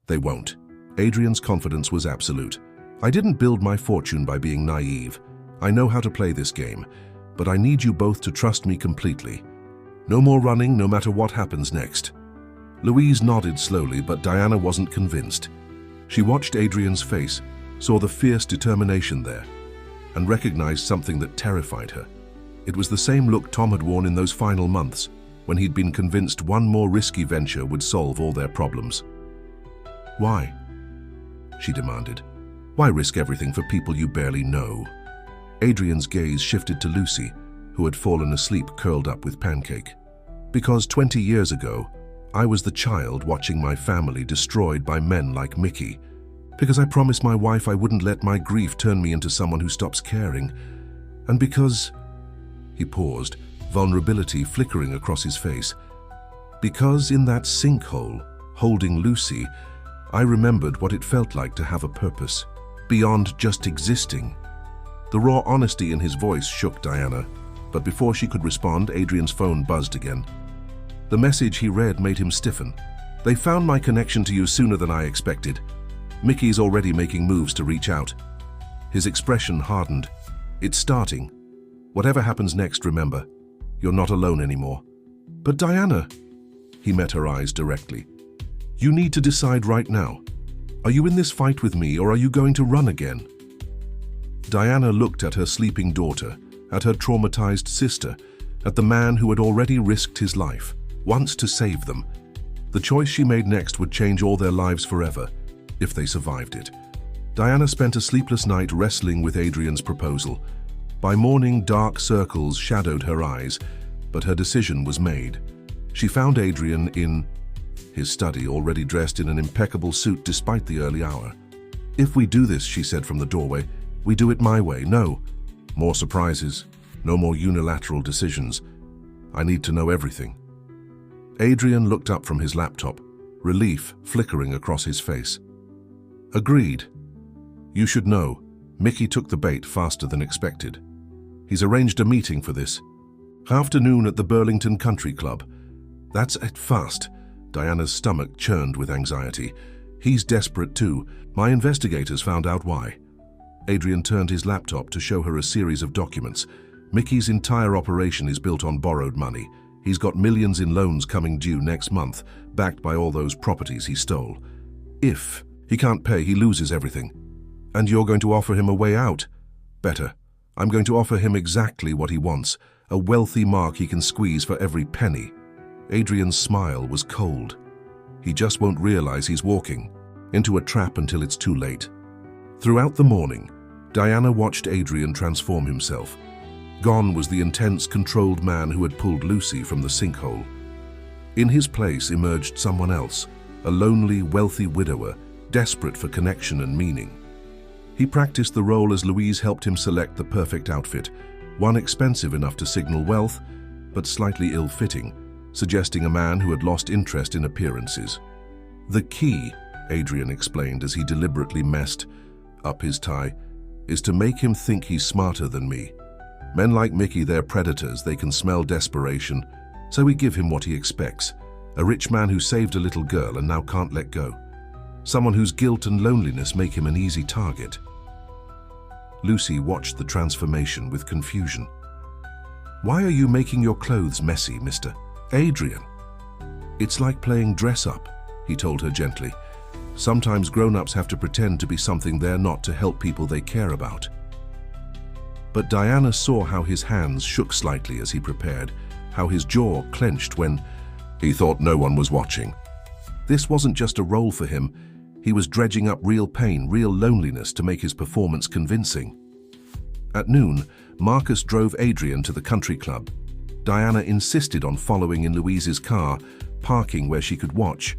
they won't." Adrian's confidence was absolute. "I didn't build my fortune by being naive. I know how to play this game, but I need you both to trust me completely. No more running, no matter what happens next." Louise nodded slowly, but Diana wasn't convinced. She watched Adrian's face, saw the fierce determination there, and recognized something that terrified her. It was the same look Tom had worn in those final months, when he'd been convinced one more risky venture would solve all their problems. "Why?" she demanded. "Why risk everything for people you barely know?" Adrian's gaze shifted to Lucy, who had fallen asleep curled up with Pancake. "Because 20 years ago, I was the child watching my family destroyed by men like Mickey. Because I promised my wife I wouldn't let my grief turn me into someone who stops caring. And because..." He paused, vulnerability flickering across his face. "Because in that sinkhole, holding Lucy, I remembered what it felt like to have a purpose, beyond just existing." The raw honesty in his voice shook Diana, but before she could respond, Adrian's phone buzzed again. The message he read made him stiffen. "They found my connection to you sooner than I expected. Mickey's already making moves to reach out." His expression hardened. "It's starting. Whatever happens next, remember, you're not alone anymore." "But Diana," he met her eyes directly, "you need to decide right now. Are you in this fight with me, or are you going to run again?" Diana looked at her sleeping daughter, at her traumatized sister, at the man who had already risked his life, once to save them. The choice she made next would change all their lives forever, if they survived it. Diana spent a sleepless night wrestling with Adrian's proposal. By morning, dark circles shadowed her eyes, but her decision was made. She found Adrian in his study, already dressed in an impeccable suit despite the early hour. "If we do this," she said from the doorway, "we do it my way. No more surprises, no more unilateral decisions. I need to know everything." Adrian looked up from his laptop, relief flickering across his face. "Agreed. You should know, Mickey took the bait faster than expected. He's arranged a meeting for this afternoon at the Burlington Country Club. That's it fast." Diana's stomach churned with anxiety. "He's desperate too. My investigators found out why." Adrian turned his laptop to show her a series of documents. "Mickey's entire operation is built on borrowed money. He's got millions in loans coming due next month, backed by all those properties he stole. If he can't pay, he loses everything. And you're going to offer him a way out? Better. I'm going to offer him exactly what he wants, a wealthy mark he can squeeze for every penny." Adrian's smile was cold. He just won't realize he's walking into a trap until it's too late. Throughout the morning, Diana watched Adrian transform himself. Gone was the intense, controlled man who had pulled Lucy from the sinkhole. In his place emerged someone else, a lonely, wealthy widower, desperate for connection and meaning. He practiced the role as Louise helped him select the perfect outfit, one expensive enough to signal wealth, but slightly ill-fitting, suggesting a man who had lost interest in appearances. "The key," Adrian explained as he deliberately messed up his tie, "is to make him think he's smarter than me. Men like Mickey, they're predators, they can smell desperation, so we give him what he expects. A rich man who saved a little girl and now can't let go. Someone whose guilt and loneliness make him an easy target." Lucy watched the transformation with confusion. "Why are you making your clothes messy, Mr. Adrian?" "It's like playing dress-up," he told her gently. "Sometimes grown-ups have to pretend to be something they're not to help people they care about." But Diana saw how his hands shook slightly as he prepared, how his jaw clenched when he thought no one was watching. This wasn't just a role for him. He was dredging up real pain, real loneliness to make his performance convincing. At noon, Marcus drove Adrian to the country club. Diana insisted on following in Louise's car, parking where she could watch.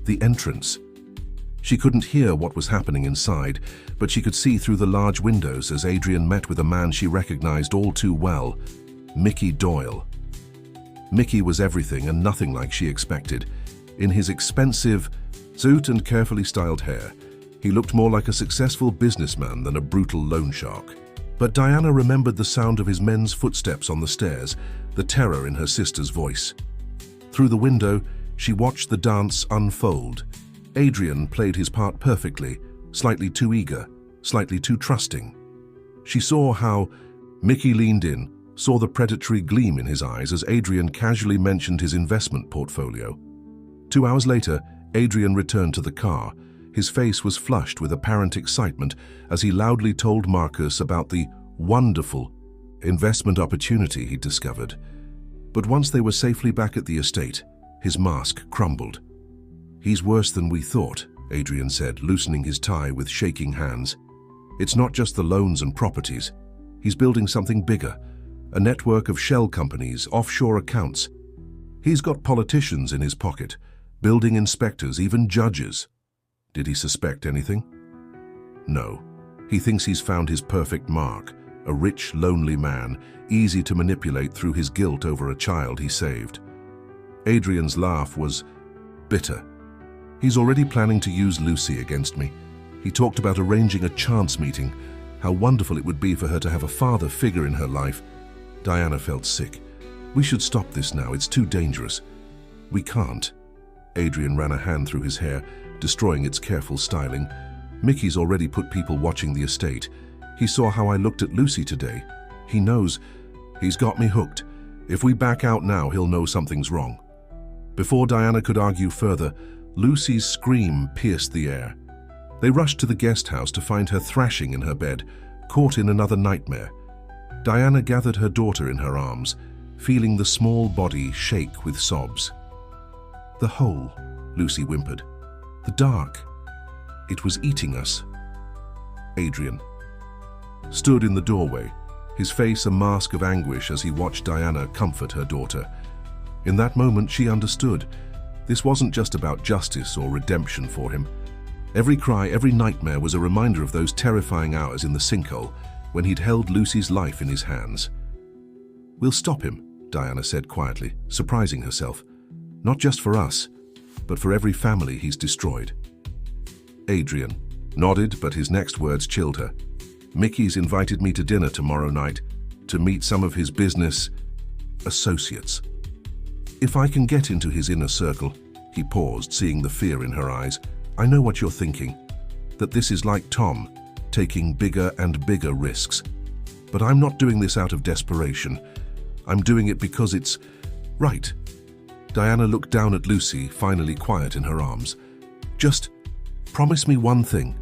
The entrance. She couldn't hear what was happening inside, but she could see through the large windows as Adrian met with a man she recognized all too well, Mickey Doyle. Mickey was everything and nothing like she expected. In his expensive suit and carefully styled hair, he looked more like a successful businessman than a brutal loan shark. But Diana remembered the sound of his men's footsteps on the stairs, the terror in her sister's voice. Through the window, she watched the dance unfold. Adrian played his part perfectly, slightly too eager, slightly too trusting. She saw how Mickey leaned in, saw the predatory gleam in his eyes as Adrian casually mentioned his investment portfolio. 2 hours later, Adrian returned to the car. His face was flushed with apparent excitement as he loudly told Marcus about the wonderful investment opportunity he'd discovered. But once they were safely back at the estate, his mask crumbled. "He's worse than we thought," Adrian said, loosening his tie with shaking hands. "It's not just the loans and properties. He's building something bigger, a network of shell companies, offshore accounts. He's got politicians in his pocket, building inspectors, even judges." Did he suspect anything? No. He thinks he's found his perfect mark, a rich, lonely man, easy to manipulate through his guilt over a child he saved. Adrian's laugh was bitter. "He's already planning to use Lucy against me. He talked about arranging a chance meeting, how wonderful it would be for her to have a father figure in her life." Diana felt sick. "We should stop this now, it's too dangerous." "We can't." Adrian ran a hand through his hair, destroying its careful styling. "Mickey's already put people watching the estate. He saw how I looked at Lucy today. He knows. He's got me hooked. If we back out now, he'll know something's wrong." Before Diana could argue further, Lucy's scream pierced the air. They rushed to the guest house to find her thrashing in her bed, caught in another nightmare. Diana gathered her daughter in her arms, feeling the small body shake with sobs. "The hole," Lucy whimpered. "The dark. It was eating us." Adrian stood in the doorway, his face a mask of anguish as he watched Diana comfort her daughter. In that moment, she understood. This wasn't just about justice or redemption for him. Every cry, every nightmare was a reminder of those terrifying hours in the sinkhole when he'd held Lucy's life in his hands. "We'll stop him," Diana said quietly, surprising herself. "Not just for us, but for every family he's destroyed." Adrian nodded, but his next words chilled her. "Mickey's invited me to dinner tomorrow night to meet some of his business associates. If I can get into his inner circle," he paused, seeing the fear in her eyes. "I know what you're thinking, that this is like Tom, taking bigger and bigger risks. But I'm not doing this out of desperation. I'm doing it because it's right." Diana looked down at Lucy, finally quiet in her arms. "Just promise me one thing.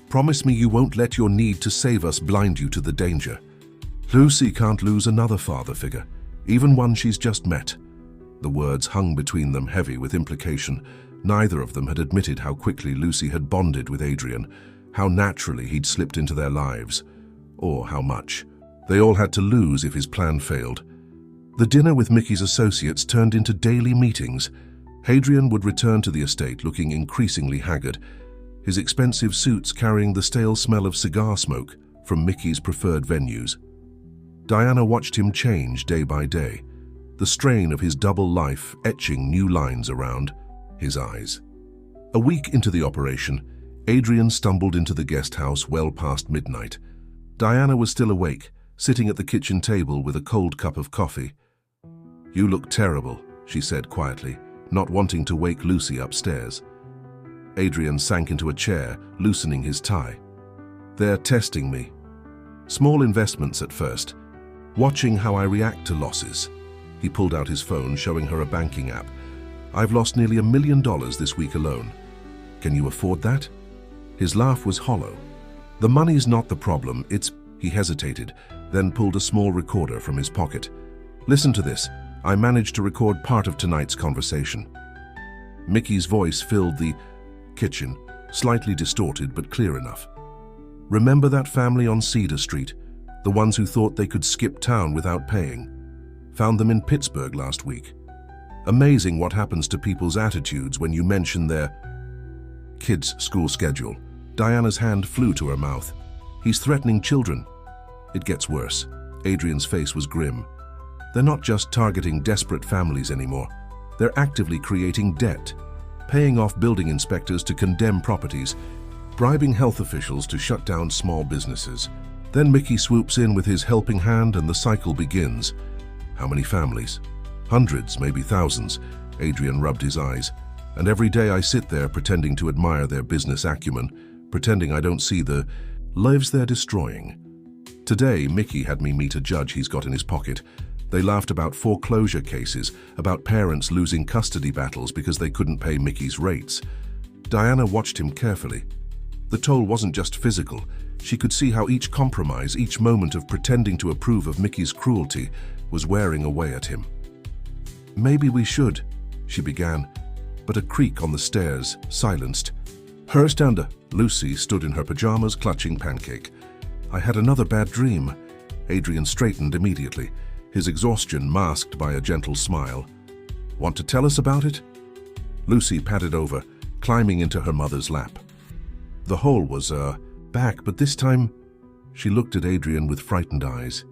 Promise me you won't let your need to save us blind you to the danger. Lucy can't lose another father figure, even one she's just met." The words hung between them, heavy with implication. Neither of them had admitted how quickly Lucy had bonded with Adrian, how naturally he'd slipped into their lives, or how much they all had to lose if his plan failed. The dinner with Mickey's associates turned into daily meetings. Adrian would return to the estate looking increasingly haggard, his expensive suits carrying the stale smell of cigar smoke from Mickey's preferred venues. Diana watched him change day by day, the strain of his double life etching new lines around his eyes. A week into the operation, Adrian stumbled into the guest house well past midnight. Diana was still awake, sitting at the kitchen table with a cold cup of coffee. "You look terrible," she said quietly, not wanting to wake Lucy upstairs. Adrian sank into a chair, loosening his tie. "They're testing me. Small investments at first, watching how I react to losses." He pulled out his phone, showing her a banking app. "I've lost nearly $1 million this week alone. Can you afford that?" His laugh was hollow. "The money's not the problem, it's..." He hesitated, then pulled a small recorder from his pocket. "Listen to this. I managed to record part of tonight's conversation." Mickey's voice filled the kitchen, slightly distorted but clear enough. "Remember that family on Cedar Street? The ones who thought they could skip town without paying? Found them in Pittsburgh last week. Amazing what happens to people's attitudes when you mention their kids' school schedule." Diana's hand flew to her mouth. "He's threatening children." "It gets worse." Adrian's face was grim. "They're not just targeting desperate families anymore. They're actively creating debt, paying off building inspectors to condemn properties, bribing health officials to shut down small businesses. Then Mickey swoops in with his helping hand and the cycle begins." "How many families?" "Hundreds, maybe thousands." Adrian rubbed his eyes. "And every day I sit there pretending to admire their business acumen, pretending I don't see the lives they're destroying." Today, Mickey had me meet a judge he's got in his pocket. They laughed about foreclosure cases, about parents losing custody battles because they couldn't pay Mickey's rates. Diana watched him carefully. The toll wasn't just physical, She could see how each compromise, each moment of pretending to approve of Mickey's cruelty, was wearing away at him. "Maybe we should," she began, but a creak on the stairs silenced. "Hurst and Lucy stood in her pajamas clutching Pancake. "I had another bad dream." Adrian straightened immediately, his exhaustion masked by a gentle smile. "Want to tell us about it?" Lucy padded over, climbing into her mother's lap. The hole was, back, but this time... She looked at Adrian with frightened eyes.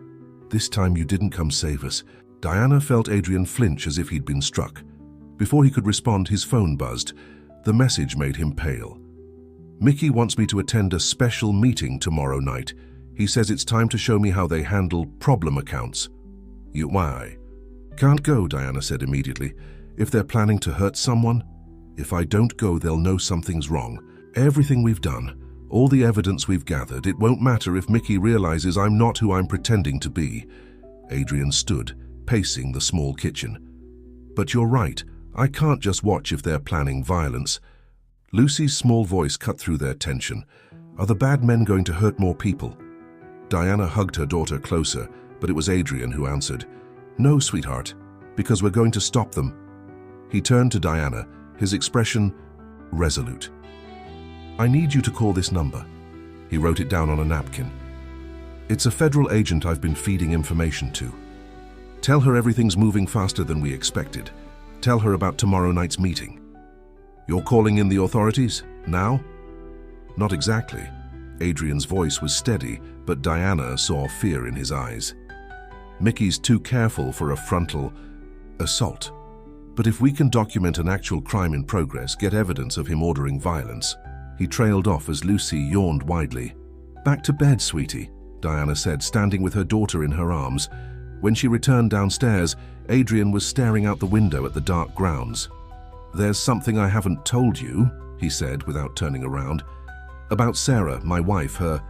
"This time you didn't come save us." Diana felt Adrian flinch as if he'd been struck. Before he could respond, his phone buzzed. The message made him pale. "Mickey wants me to attend a special meeting tomorrow night. He says it's time to show me how they handle problem accounts." "Why?" "Can't go," Diana said immediately. "If they're planning to hurt someone, if I don't go, they'll know something's wrong. Everything we've done, all the evidence we've gathered, it won't matter if Mickey realizes I'm not who I'm pretending to be." Adrian stood, pacing the small kitchen. "But you're right. I can't just watch if they're planning violence." Lucy's small voice cut through their tension. "Are the bad men going to hurt more people?" Diana hugged her daughter closer, but it was Adrian who answered. "No, sweetheart, because we're going to stop them." He turned to Diana, his expression resolute. "I need you to call this number." He wrote it down on a napkin. "It's a federal agent I've been feeding information to. Tell her everything's moving faster than we expected. Tell her about tomorrow night's meeting." "You're calling in the authorities? Now?" "Not exactly." Adrian's voice was steady, but Diana saw fear in his eyes. "Mickey's too careful for a frontal assault. But if we can document an actual crime in progress, get evidence of him ordering violence." He trailed off as Lucy yawned widely. "Back to bed, sweetie," Diana said, standing with her daughter in her arms. When she returned downstairs, Adrian was staring out the window at the dark grounds. "There's something I haven't told you," he said without turning around. "About Sarah, my wife. Her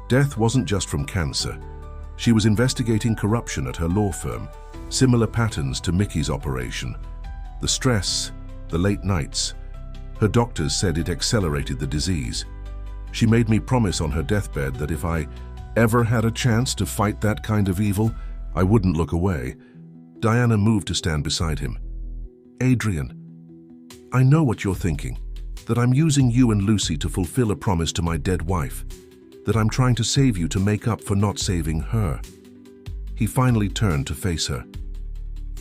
death wasn't just from cancer. She was investigating corruption at her law firm, similar patterns to Mickey's operation. The stress, the late nights. Her doctors said it accelerated the disease. She made me promise on her deathbed that if I ever had a chance to fight that kind of evil, I wouldn't look away." Diana moved to stand beside him. "Adrian, I know what you're thinking, that I'm using you and Lucy to fulfill a promise to my dead wife, that I'm trying to save you to make up for not saving her." He finally turned to face her.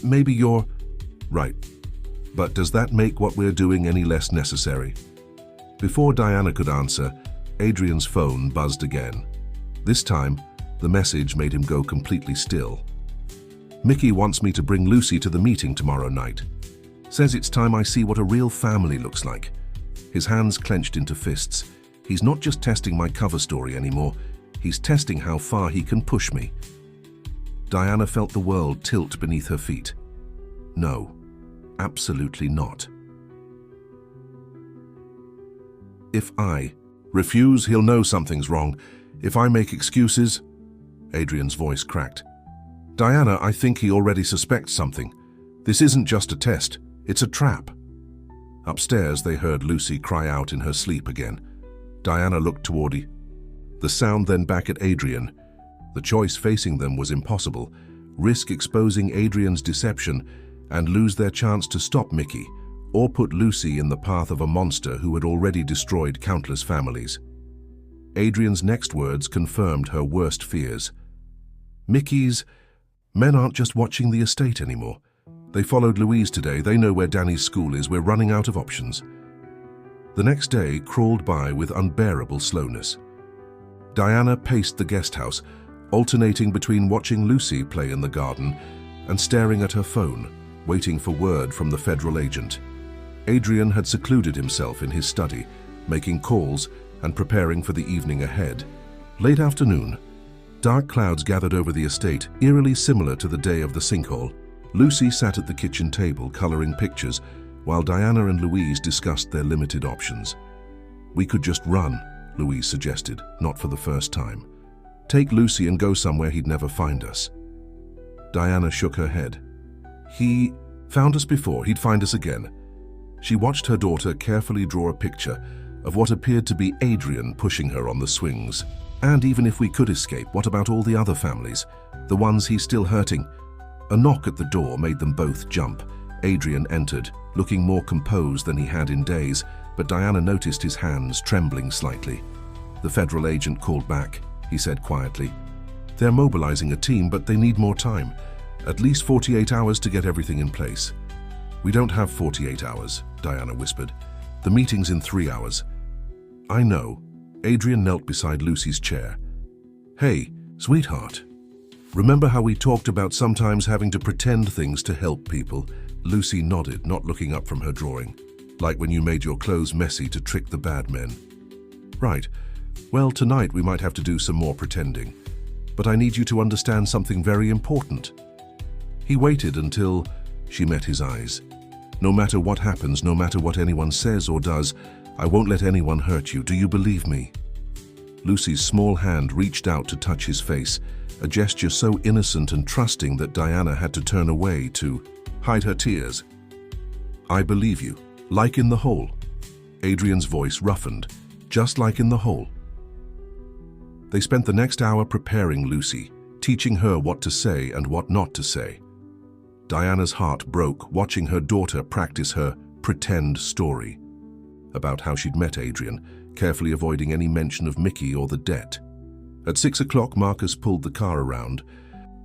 "Maybe you're right, but does that make what we're doing any less necessary?" Before Diana could answer, Adrian's phone buzzed again. This time, the message made him go completely still. "Mickey wants me to bring Lucy to the meeting tomorrow night. Says it's time I see what a real family looks like." His hands clenched into fists. "He's not just testing my cover story anymore. He's testing how far he can push me." Diana felt the world tilt beneath her feet. No, absolutely not. "If I refuse, he'll know something's wrong. If I make excuses..." Adrian's voice cracked. "Diana, I think he already suspects something. This isn't just a test, it's a trap." Upstairs, they heard Lucy cry out in her sleep again. Diana looked toward the sound, then back at Adrian. The choice facing them was impossible. Risk exposing Adrian's deception and lose their chance to stop Mickey, or put Lucy in the path of a monster who had already destroyed countless families. Adrian's next words confirmed her worst fears. "Mickey's men aren't just watching the estate anymore. They followed Louise today. They know where Danny's school is. We're running out of options." The next day crawled by with unbearable slowness. Diana paced the guest house, alternating between watching Lucy play in the garden and staring at her phone, waiting for word from the federal agent. Adrian had secluded himself in his study, making calls and preparing for the evening ahead. Late afternoon, dark clouds gathered over the estate, eerily similar to the day of the sinkhole. Lucy sat at the kitchen table coloring pictures, while Diana and Louise discussed their limited options. "We could just run," Louise suggested, not for the first time. "Take Lucy and go somewhere he'd never find us." Diana shook her head. "He found us before, he'd find us again." She watched her daughter carefully draw a picture, of what appeared to be Adrian pushing her on the swings. And even if we could escape, what about all the other families? The ones he's still hurting? A knock at the door made them both jump. Adrian entered, looking more composed than he had in days, but Diana noticed his hands trembling slightly. The federal agent called back. He said quietly, "They're mobilizing a team, but they need more time. At least 48 hours to get everything in place." "We don't have 48 hours, Diana whispered. "The meeting's in 3 hours. "I know." Adrian knelt beside Lucy's chair. "Hey, sweetheart. Remember how we talked about sometimes having to pretend things to help people?" Lucy nodded, not looking up from her drawing. "Like when you made your clothes messy to trick the bad men." "Right. Well, tonight we might have to do some more pretending. But I need you to understand something very important." He waited until she met his eyes. "No matter what happens, no matter what anyone says or does, I won't let anyone hurt you. Do you believe me?" Lucy's small hand reached out to touch his face, a gesture so innocent and trusting that Diana had to turn away to hide her tears. "I believe you, like in the hole." Adrian's voice roughened, just like in the hole. They spent the next hour preparing Lucy, teaching her what to say and what not to say. Diana's heart broke watching her daughter practice her pretend story about how she'd met Adrian, carefully avoiding any mention of Mickey or the debt. At 6 o'clock, Marcus pulled the car around.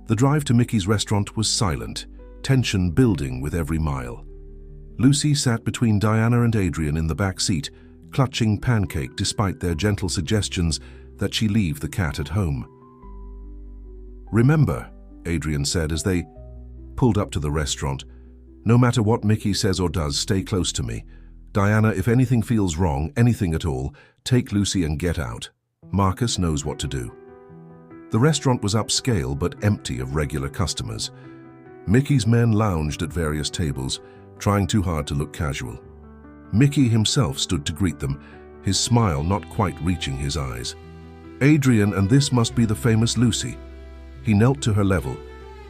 The drive to Mickey's restaurant was silent, tension building with every mile. Lucy sat between Diana and Adrian in the back seat, clutching Pancake despite their gentle suggestions that she leave the cat at home. "Remember," Adrian said as they pulled up to the restaurant, "no matter what Mickey says or does, stay close to me. Diana, if anything feels wrong, anything at all, take Lucy and get out. Marcus knows what to do." The restaurant was upscale but empty of regular customers. Mickey's men lounged at various tables, trying too hard to look casual. Mickey himself stood to greet them, his smile not quite reaching his eyes. Adrian, and this must be the famous Lucy. He knelt to her level,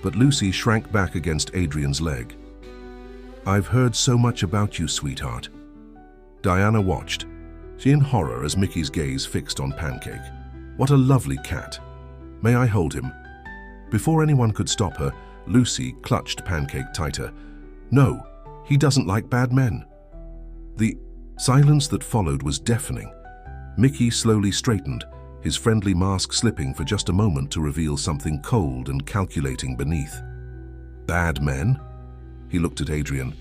but Lucy shrank back against Adrian's leg. "I've heard so much about you, sweetheart." Diana watched, she in horror as Mickey's gaze fixed on Pancake. "What a lovely cat. May I hold him?" Before anyone could stop her, Lucy clutched Pancake tighter. "No, he doesn't like bad men." The silence that followed was deafening. Mickey slowly straightened, his friendly mask slipping for just a moment to reveal something cold and calculating beneath. "Bad men?" He looked at Adrian.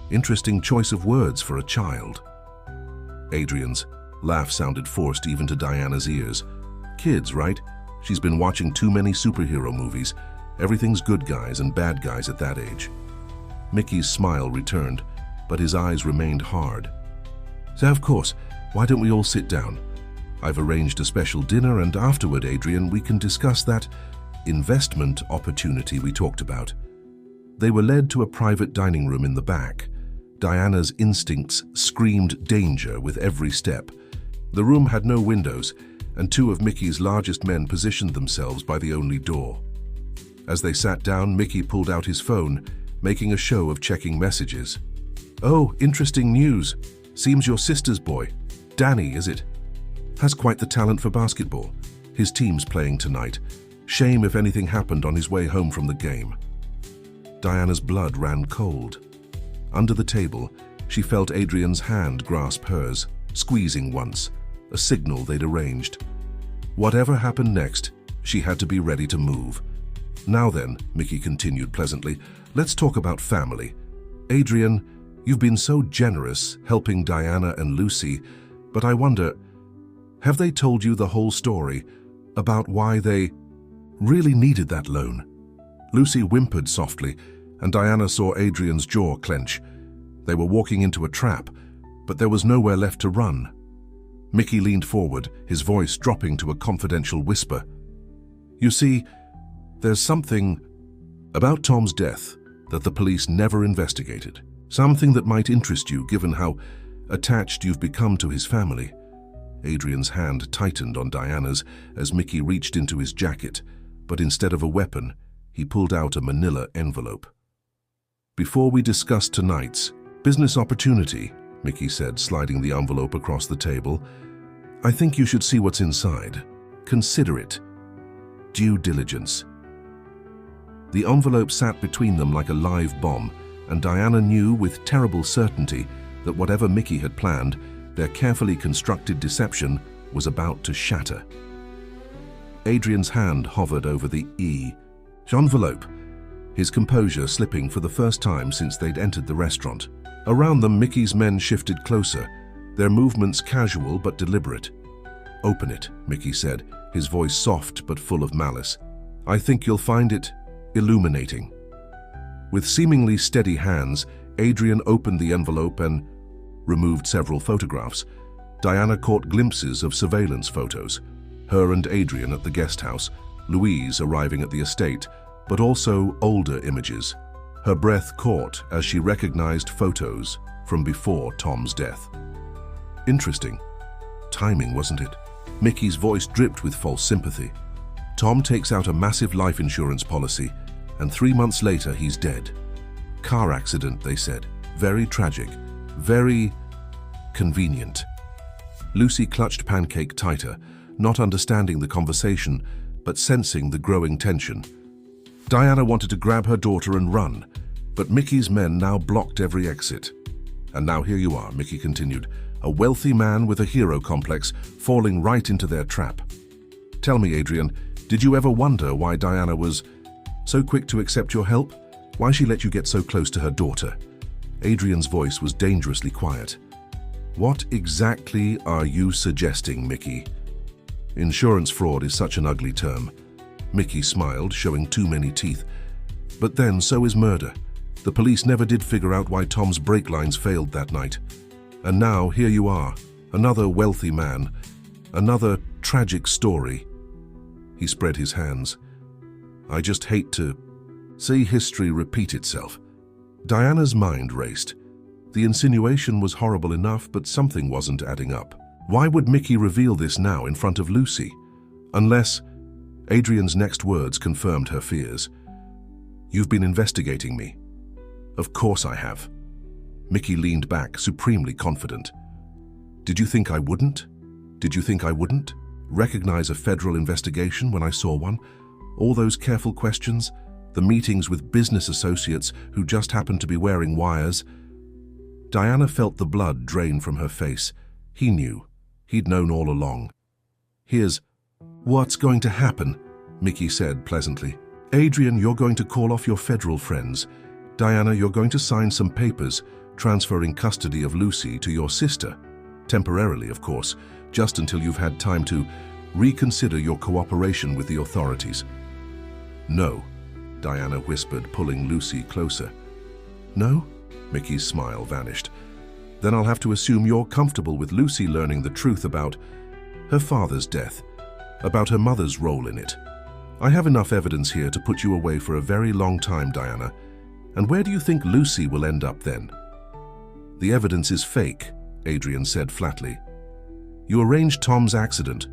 Interesting choice of words for a child. Adrian's laugh sounded forced even to Diana's ears. "Kids, right? She's been watching too many superhero movies. Everything's good guys and bad guys at that age." Mickey's smile returned, but his eyes remained hard. "So of course, why don't we all sit down? I've arranged a special dinner, and afterward, Adrian, we can discuss that investment opportunity we talked about." They were led to a private dining room in the back. Diana's instincts screamed danger with every step. The room had no windows, and two of Mickey's largest men positioned themselves by the only door. As they sat down, Mickey pulled out his phone, making a show of checking messages. "Oh, interesting news. Seems your sister's boy, Danny, is it? Has quite the talent for basketball. His team's playing tonight. Shame if anything happened on his way home from the game." Diana's blood ran cold. Under the table, she felt Adrian's hand grasp hers, squeezing once, a signal they'd arranged. Whatever happened next, she had to be ready to move. "Now then," Mickey continued pleasantly, "let's talk about family. Adrian, you've been so generous helping Diana and Lucy, but I wonder, have they told you the whole story about why they really needed that loan?" Lucy whimpered softly, and Diana saw Adrian's jaw clench. They were walking into a trap, but there was nowhere left to run. Mickey leaned forward, his voice dropping to a confidential whisper. "You see, there's something about Tom's death that the police never investigated. Something that might interest you given how attached you've become to his family." Adrian's hand tightened on Diana's as Mickey reached into his jacket, but instead of a weapon, he pulled out a manila envelope. "Before we discuss tonight's business opportunity," Mickey said, sliding the envelope across the table. "I think you should see what's inside. Consider it. Due diligence." The envelope sat between them like a live bomb, and Diana knew with terrible certainty that whatever Mickey had planned, their carefully constructed deception was about to shatter. Adrian's hand hovered over the envelope, his composure slipping for the first time since they'd entered the restaurant. Around them, Mickey's men shifted closer, their movements casual but deliberate. "Open it," Mickey said, his voice soft but full of malice. "I think you'll find it illuminating." With seemingly steady hands, Adrian opened the envelope and removed several photographs. Diana caught glimpses of surveillance photos, her and Adrian at the guest house, Louise arriving at the estate, but also older images. Her breath caught as she recognized photos from before Tom's death. Interesting. Timing, wasn't it? Mickey's voice dripped with false sympathy. Tom takes out a massive life insurance policy, and 3 months later he's dead. Car accident, they said. Very tragic. Very convenient. Lucy clutched Pancake tighter, not understanding the conversation, but sensing the growing tension. Diana wanted to grab her daughter and run, but Mickey's men now blocked every exit. "And now here you are," Mickey continued, "a wealthy man with a hero complex falling right into their trap. Tell me, Adrian, did you ever wonder why Diana was so quick to accept your help? Why she let you get so close to her daughter?" Adrian's voice was dangerously quiet. "What exactly are you suggesting, Mickey?" "Insurance fraud is such an ugly term." Mickey smiled, showing too many teeth. "But then so is murder. The police never did figure out why Tom's brake lines failed that night. And now here you are, another wealthy man, another tragic story." He spread his hands. "I just hate to see history repeat itself." Diana's mind raced. The insinuation was horrible enough, but something wasn't adding up. Why would Mickey reveal this now in front of Lucy? Unless... Adrian's next words confirmed her fears. "You've been investigating me." "Of course I have." Mickey leaned back, supremely confident. "Did you think I wouldn't? Did you think I wouldn't recognize a federal investigation when I saw one? All those careful questions, the meetings with business associates who just happened to be wearing wires." Diana felt the blood drain from her face. He knew. He'd known all along. "Here's what's going to happen," Mickey said pleasantly. "Adrian, you're going to call off your federal friends. Diana, you're going to sign some papers transferring custody of Lucy to your sister. Temporarily, of course, just until you've had time to reconsider your cooperation with the authorities." "No," Diana whispered, pulling Lucy closer. "No?" Mickey's smile vanished. "Then I'll have to assume you're comfortable with Lucy learning the truth about her father's death, about her mother's role in it. I have enough evidence here to put you away for a very long time, Diana. And where do you think Lucy will end up then?" "The evidence is fake," Adrian said flatly. "You arranged Tom's accident,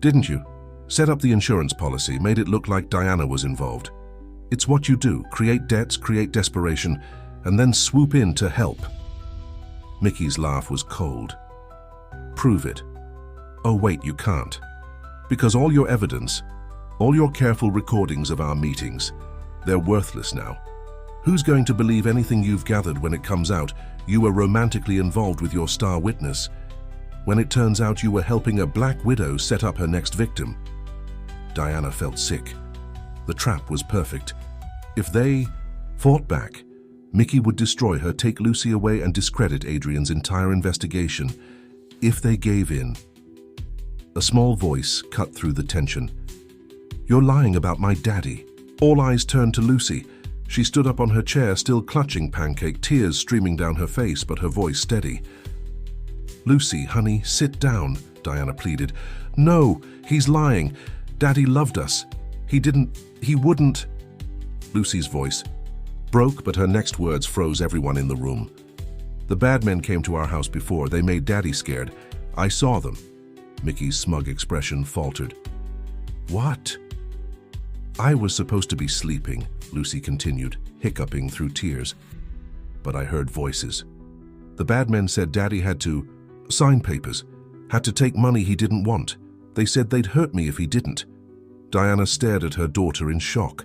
didn't you? Set up the insurance policy, made it look like Diana was involved. It's what you do, create debts, create desperation, and then swoop in to help." Mickey's laugh was cold. "Prove it." "Oh wait, you can't. Because all your evidence, all your careful recordings of our meetings, they're worthless now. Who's going to believe anything you've gathered when it comes out you were romantically involved with your star witness, when it turns out you were helping a black widow set up her next victim?" Diana felt sick. The trap was perfect. If they fought back, Mickey would destroy her, take Lucy away, and discredit Adrian's entire investigation. If they gave in... A small voice cut through the tension. "You're lying about my daddy." All eyes turned to Lucy. She stood up on her chair, still clutching Pancake, tears streaming down her face, but her voice steady. "Lucy, honey, sit down," Diana pleaded. "No, he's lying. Daddy loved us. He wouldn't..." Lucy's voice broke, but her next words froze everyone in the room. "The bad men came to our house before. They made Daddy scared. I saw them." Mickey's smug expression faltered. "What?" "I was supposed to be sleeping," Lucy continued, hiccuping through tears. "But I heard voices. The bad men said Daddy had to sign papers, had to take money he didn't want. They said they'd hurt me if he didn't. Diana stared at her daughter in shock.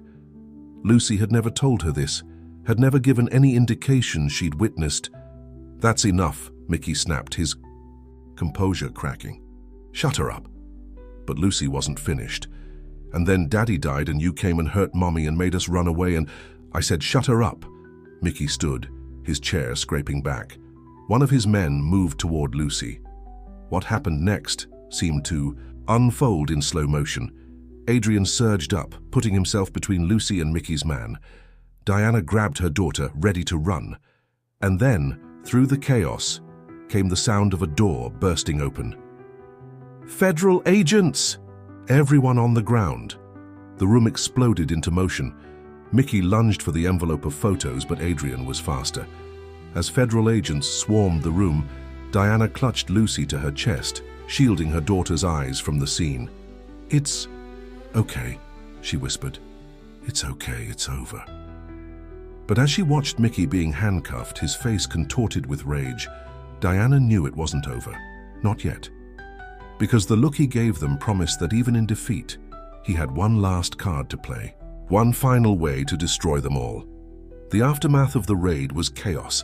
Lucy had never told her this, had never given any indication she'd witnessed. "That's enough," Mickey snapped, his composure cracking. "Shut her up." But Lucy wasn't finished. "And then Daddy died and you came and hurt Mommy and made us run away and—" I said, "Shut her up." Mickey stood, his chair scraping back. One of his men moved toward Lucy. What happened next seemed to unfold in slow motion. Adrian surged up, putting himself between Lucy and Mickey's man. Diana grabbed her daughter, ready to run. And then, through the chaos, came the sound of a door bursting open. "Federal agents!" Everyone on the ground. The room exploded into motion. Mickey lunged for the envelope of photos, but Adrian was faster. As federal agents swarmed the room, Diana clutched Lucy to her chest, shielding her daughter's eyes from the scene. "It's okay," she whispered. "It's okay, it's over." But as she watched Mickey being handcuffed, his face contorted with rage, Diana knew it wasn't over. Not yet. Because the look he gave them promised that even in defeat, he had one last card to play. One final way to destroy them all. The aftermath of the raid was chaos.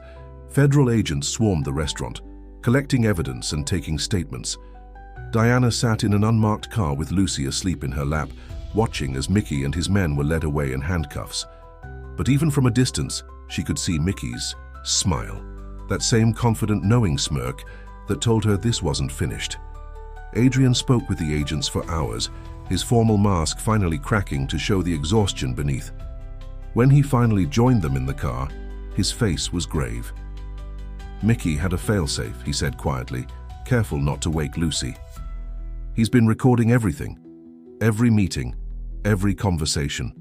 Federal agents swarmed the restaurant, collecting evidence and taking statements. Diana sat in an unmarked car with Lucy asleep in her lap, watching as Mickey and his men were led away in handcuffs. But even from a distance, she could see Mickey's smile, that same confident, knowing smirk that told her this wasn't finished. Adrian spoke with the agents for hours, his formal mask finally cracking to show the exhaustion beneath. When he finally joined them in the car, his face was grave. "Mickey had a failsafe," he said quietly, careful not to wake Lucy. "He's been recording everything, every meeting, every conversation,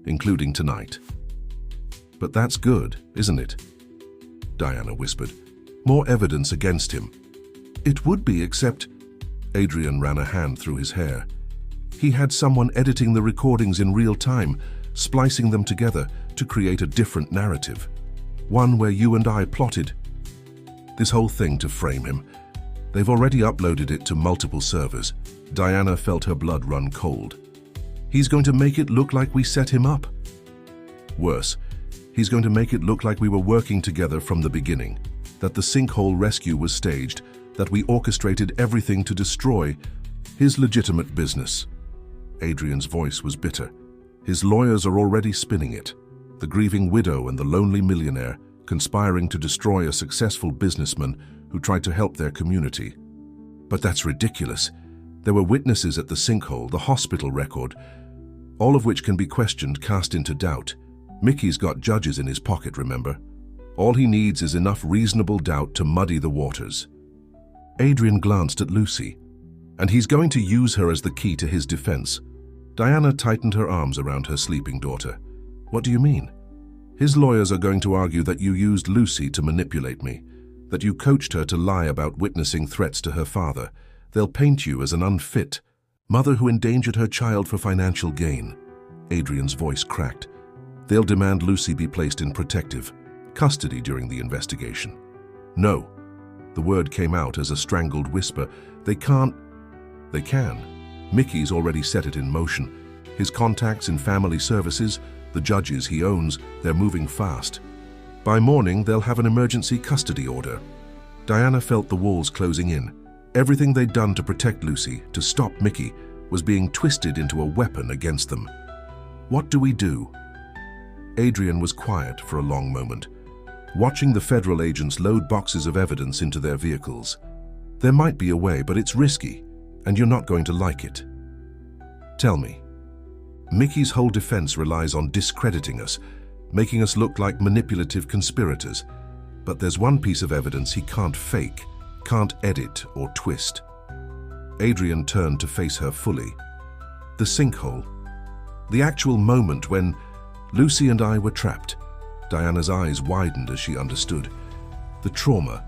including tonight." "But that's good, isn't it?" Diana whispered. "More evidence against him." "It would be, except—" Adrian ran a hand through his hair. "He had someone editing the recordings in real time, splicing them together to create a different narrative. One where you and I plotted this whole thing to frame him. They've already uploaded it to multiple servers." Diana felt her blood run cold. "He's going to make it look like we set him up. Worse, he's going to make it look like we were working together from the beginning, that the sinkhole rescue was staged, that we orchestrated everything to destroy his legitimate business." Adrian's voice was bitter. "His lawyers are already spinning it. The grieving widow and the lonely millionaire conspiring to destroy a successful businessman who tried to help their community. But that's ridiculous. There were witnesses at the sinkhole, the hospital record, all of which can be questioned, cast into doubt. Mickey's got judges in his pocket, remember? All he needs is enough reasonable doubt to muddy the waters." Adrian glanced at Lucy. "And he's going to use her as the key to his defense." Diana tightened her arms around her sleeping daughter. "What do you mean?" "His lawyers are going to argue that you used Lucy to manipulate me, that you coached her to lie about witnessing threats to her father. They'll paint you as an unfit mother who endangered her child for financial gain." Adrian's voice cracked. "They'll demand Lucy be placed in protective custody during the investigation." "No." The word came out as a strangled whisper. "They can't." "They can. Mickey's already set it in motion. His contacts in family services, the judges he owns, they're moving fast. By morning, they'll have an emergency custody order." Diana felt the walls closing in. Everything they'd done to protect Lucy, to stop Mickey, was being twisted into a weapon against them. "What do we do?" Adrian was quiet for a long moment, watching the federal agents load boxes of evidence into their vehicles. "There might be a way, but it's risky, and you're not going to like it." "Tell me." "Mickey's whole defense relies on discrediting us, making us look like manipulative conspirators. But there's one piece of evidence he can't fake, can't edit or twist." Adrian turned to face her fully. "The sinkhole. The actual moment when Lucy and I were trapped." Diana's eyes widened as she understood. "The trauma.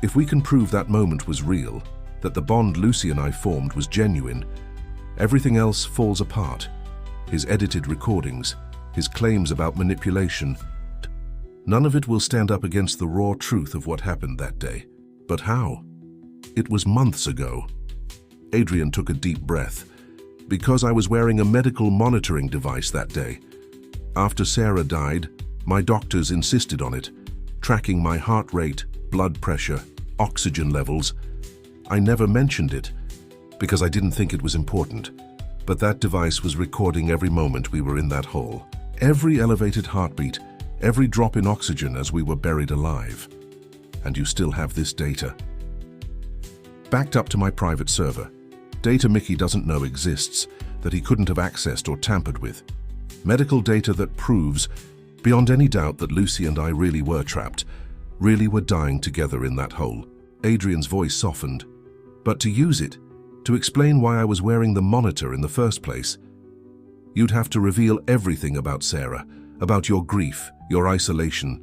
If we can prove that moment was real, that the bond Lucy and I formed was genuine, everything else falls apart. His edited recordings, his claims about manipulation, None of it will stand up against the raw truth of what happened that day. But how? It was months ago. Adrian took a deep breath. Because I was wearing a medical monitoring device that day. After Sarah died, my doctors insisted on it, tracking my heart rate, blood pressure, oxygen levels. I never mentioned it because I didn't think it was important. But that device was recording every moment we were in that hole. Every elevated heartbeat, every drop in oxygen as we were buried alive. And you still have this data. Backed up to my private server. Data Mickey doesn't know exists, that he couldn't have accessed or tampered with. Medical data that proves, beyond any doubt, that Lucy and I really were trapped, really were dying together in that hole. Adrian's voice softened. But to use it, to explain why I was wearing the monitor in the first place, you'd have to reveal everything about Sarah, about your grief, your isolation.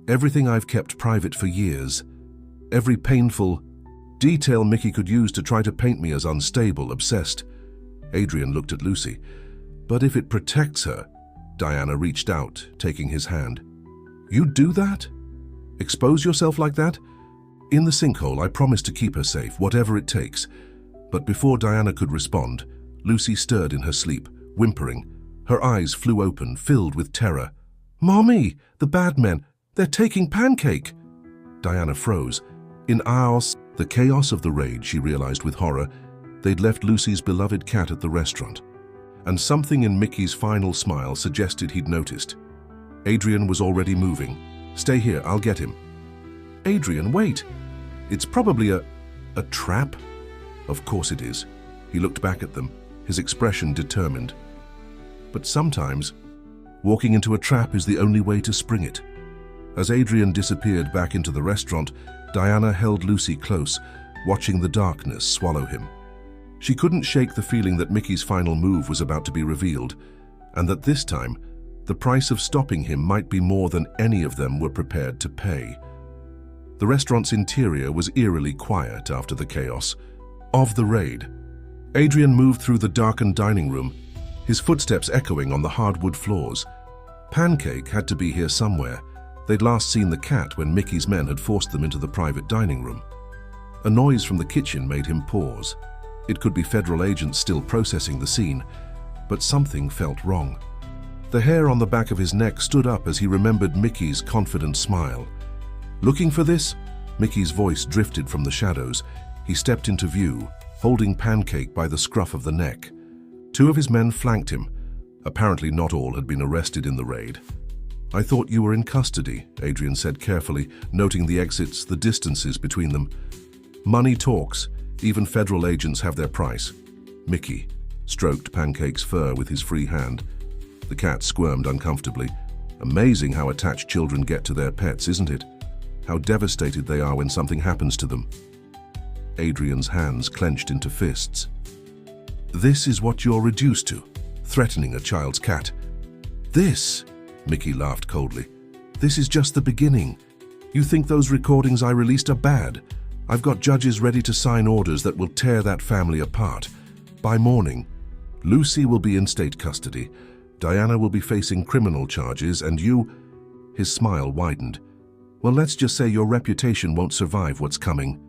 Everything I've kept private for years. Every painful detail Mickey could use to try to paint me as unstable, obsessed. Adrian looked at Lucy. But if it protects her, Diana reached out, taking his hand. You'd do that? Expose yourself like that? In the sinkhole, I promised to keep her safe, whatever it takes. But before Diana could respond, Lucy stirred in her sleep, whimpering. Her eyes flew open, filled with terror. Mommy, the bad men, they're taking Pancake. Diana froze. In the chaos of the raid, she realized with horror, they'd left Lucy's beloved cat at the restaurant. And something in Mickey's final smile suggested he'd noticed. Adrian was already moving. Stay here, I'll get him. Adrian, wait. It's probably a trap? Of course it is. He looked back at them, his expression determined. But sometimes, walking into a trap is the only way to spring it. As Adrian disappeared back into the restaurant, Diana held Lucy close, watching the darkness swallow him. She couldn't shake the feeling that Mickey's final move was about to be revealed, and that this time, the price of stopping him might be more than any of them were prepared to pay. The restaurant's interior was eerily quiet after the chaos of the raid. Adrian moved through the darkened dining room, his footsteps echoing on the hardwood floors. Pancake had to be here somewhere. They'd last seen the cat when Mickey's men had forced them into the private dining room. A noise from the kitchen made him pause. It could be federal agents still processing the scene, but something felt wrong. The hair on the back of his neck stood up as he remembered Mickey's confident smile. Looking for this? Mickey's voice drifted from the shadows. He stepped into view, holding Pancake by the scruff of the neck. Two of his men flanked him. Apparently not all had been arrested in the raid. I thought you were in custody, Adrian said carefully, noting the exits, the distances between them. Money talks. Even federal agents have their price. Mickey stroked Pancake's fur with his free hand. The cat squirmed uncomfortably. Amazing how attached children get to their pets, isn't it? How devastated they are when something happens to them. Adrian's hands clenched into fists. This is what you're reduced to, threatening a child's cat. This, Mickey laughed coldly, this is just the beginning. You think those recordings I released are bad? I've got judges ready to sign orders that will tear that family apart. By morning, Lucy will be in state custody. Diana will be facing criminal charges, and you... His smile widened. Well, let's just say your reputation won't survive what's coming.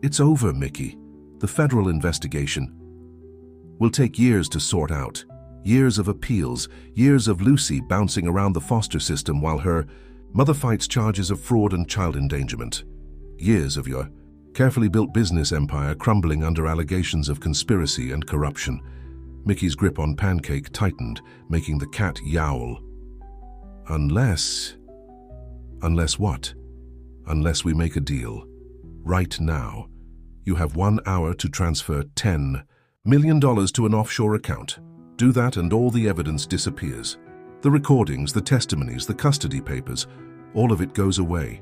It's over, Mickey. The federal investigation will take years to sort out. Years of appeals, years of Lucy bouncing around the foster system while her mother fights charges of fraud and child endangerment. Years of your carefully built business empire crumbling under allegations of conspiracy and corruption. Mickey's grip on Pancake tightened, making the cat yowl. Unless what? Unless we make a deal. Right now. You have 1 hour to transfer $10 million to an offshore account. Do that and all the evidence disappears. The recordings, the testimonies, the custody papers, all of it goes away.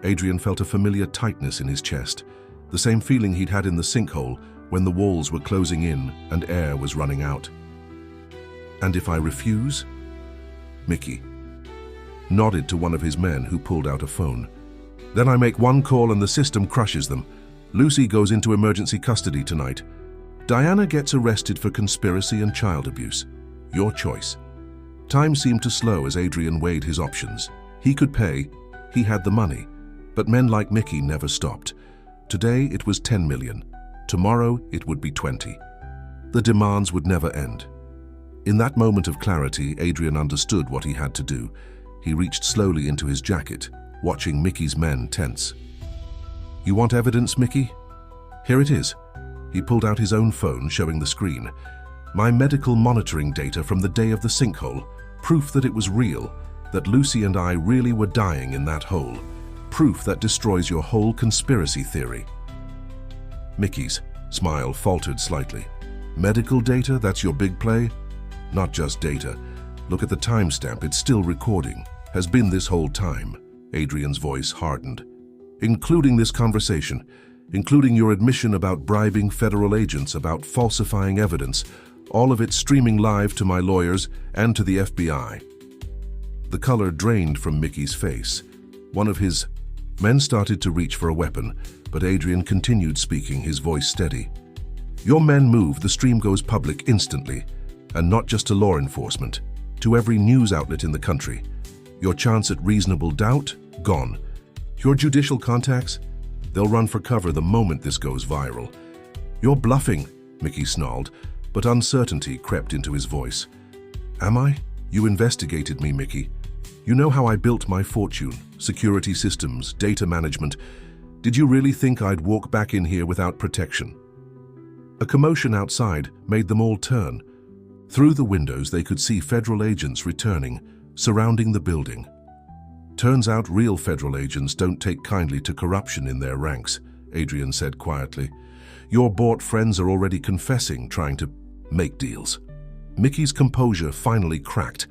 Adrian felt a familiar tightness in his chest, the same feeling he'd had in the sinkhole when the walls were closing in and air was running out. And if I refuse? Mickey nodded to one of his men who pulled out a phone. Then I make one call and the system crushes them. Lucy goes into emergency custody tonight. Diana gets arrested for conspiracy and child abuse. Your choice. Time seemed to slow as Adrian weighed his options. He could pay, he had the money, but men like Mickey never stopped. Today it was 10 million, tomorrow it would be 20. The demands would never end. In that moment of clarity, Adrian understood what he had to do. He reached slowly into his jacket, watching Mickey's men tense. "You want evidence, Mickey? Here it is." He pulled out his own phone, showing the screen. "My medical monitoring data from the day of the sinkhole. Proof that it was real, that Lucy and I really were dying in that hole. Proof that destroys your whole conspiracy theory." Mickey's smile faltered slightly. "Medical data, that's your big play?" "Not just data. Look at the timestamp, it's still recording. Has been this whole time." Adrian's voice hardened. "Including this conversation, including your admission about bribing federal agents, about falsifying evidence, all of it streaming live to my lawyers and to the FBI." The color drained from Mickey's face. One of his men started to reach for a weapon, but Adrian continued speaking, his voice steady. "Your men move, the stream goes public instantly, and not just to law enforcement, to every news outlet in the country. Your chance at reasonable doubt? Gone. Your judicial contacts? They'll run for cover the moment this goes viral." "You're bluffing," Mickey snarled, but uncertainty crept into his voice. "Am I? You investigated me, Mickey. You know how I built my fortune, security systems, data management. Did you really think I'd walk back in here without protection?" A commotion outside made them all turn. Through the windows they could see federal agents returning, surrounding the building. "Turns out real federal agents don't take kindly to corruption in their ranks," Adrian said quietly. "Your bought friends are already confessing, trying to make deals." Mickey's composure finally cracked.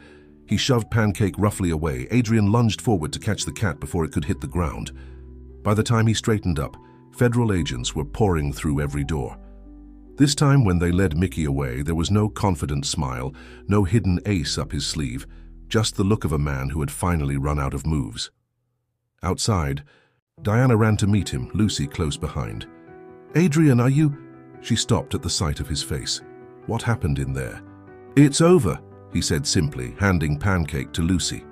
He shoved Pancake roughly away. Adrian lunged forward to catch the cat before it could hit the ground. By the time he straightened up, federal agents were pouring through every door. This time, when they led Mickey away, there was no confident smile, no hidden ace up his sleeve, just the look of a man who had finally run out of moves. Outside, Diana ran to meet him, Lucy close behind. "Adrian, are you—" She stopped at the sight of his face. What happened in there? "It's over," he said simply, handing Pancake to Lucy.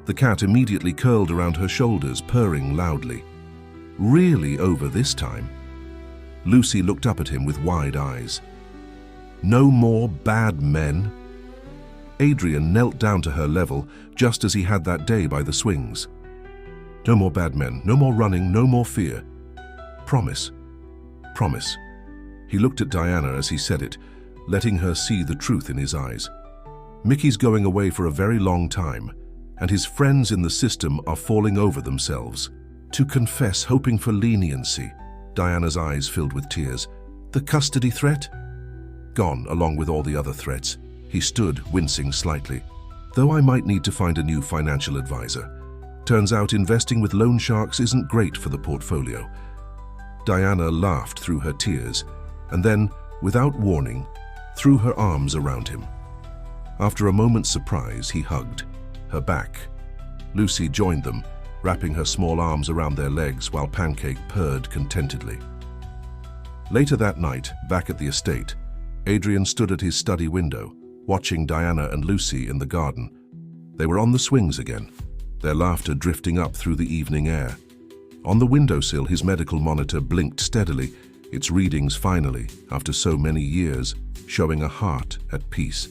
The cat immediately curled around her shoulders, purring loudly. "Really over this time?" Lucy looked up at him with wide eyes. "No more bad men?" Adrian knelt down to her level, just as he had that day by the swings. "No more bad men, no more running, no more fear. Promise. Promise." He looked at Diana as he said it, letting her see the truth in his eyes. "Mickey's going away for a very long time, and his friends in the system are falling over themselves. To confess, hoping for leniency." Diana's eyes filled with tears. "The custody threat?" "Gone, along with all the other threats." He stood, wincing slightly. "Though I might need to find a new financial advisor. Turns out investing with loan sharks isn't great for the portfolio." Diana laughed through her tears, and then, without warning, threw her arms around him. After a moment's surprise, he hugged her back. Lucy joined them, wrapping her small arms around their legs while Pancake purred contentedly. Later that night, back at the estate, Adrian stood at his study window, watching Diana and Lucy in the garden. They were on the swings again, their laughter drifting up through the evening air. On the windowsill, his medical monitor blinked steadily, its readings finally, after so many years, showing a heart at peace.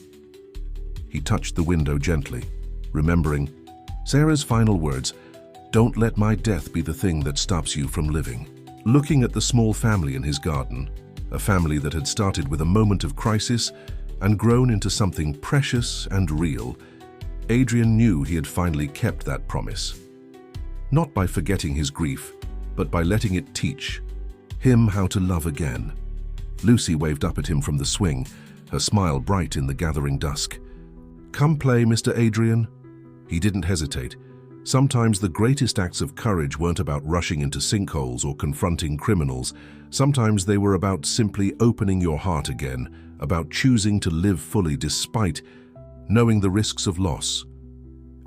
He touched the window gently, remembering Sarah's final words, "Don't let my death be the thing that stops you from living." Looking at the small family in his garden, a family that had started with a moment of crisis and grown into something precious and real, Adrian knew he had finally kept that promise. Not by forgetting his grief, but by letting it teach him how to love again. Lucy waved up at him from the swing, her smile bright in the gathering dusk. "Come play, Mr. Adrian." He didn't hesitate. Sometimes the greatest acts of courage weren't about rushing into sinkholes or confronting criminals. Sometimes they were about simply opening your heart again, about choosing to live fully despite knowing the risks of loss.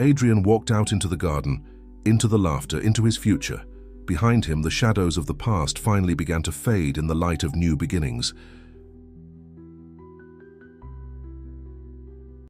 Adrian walked out into the garden, into the laughter, into his future. Behind him, the shadows of the past finally began to fade in the light of new beginnings.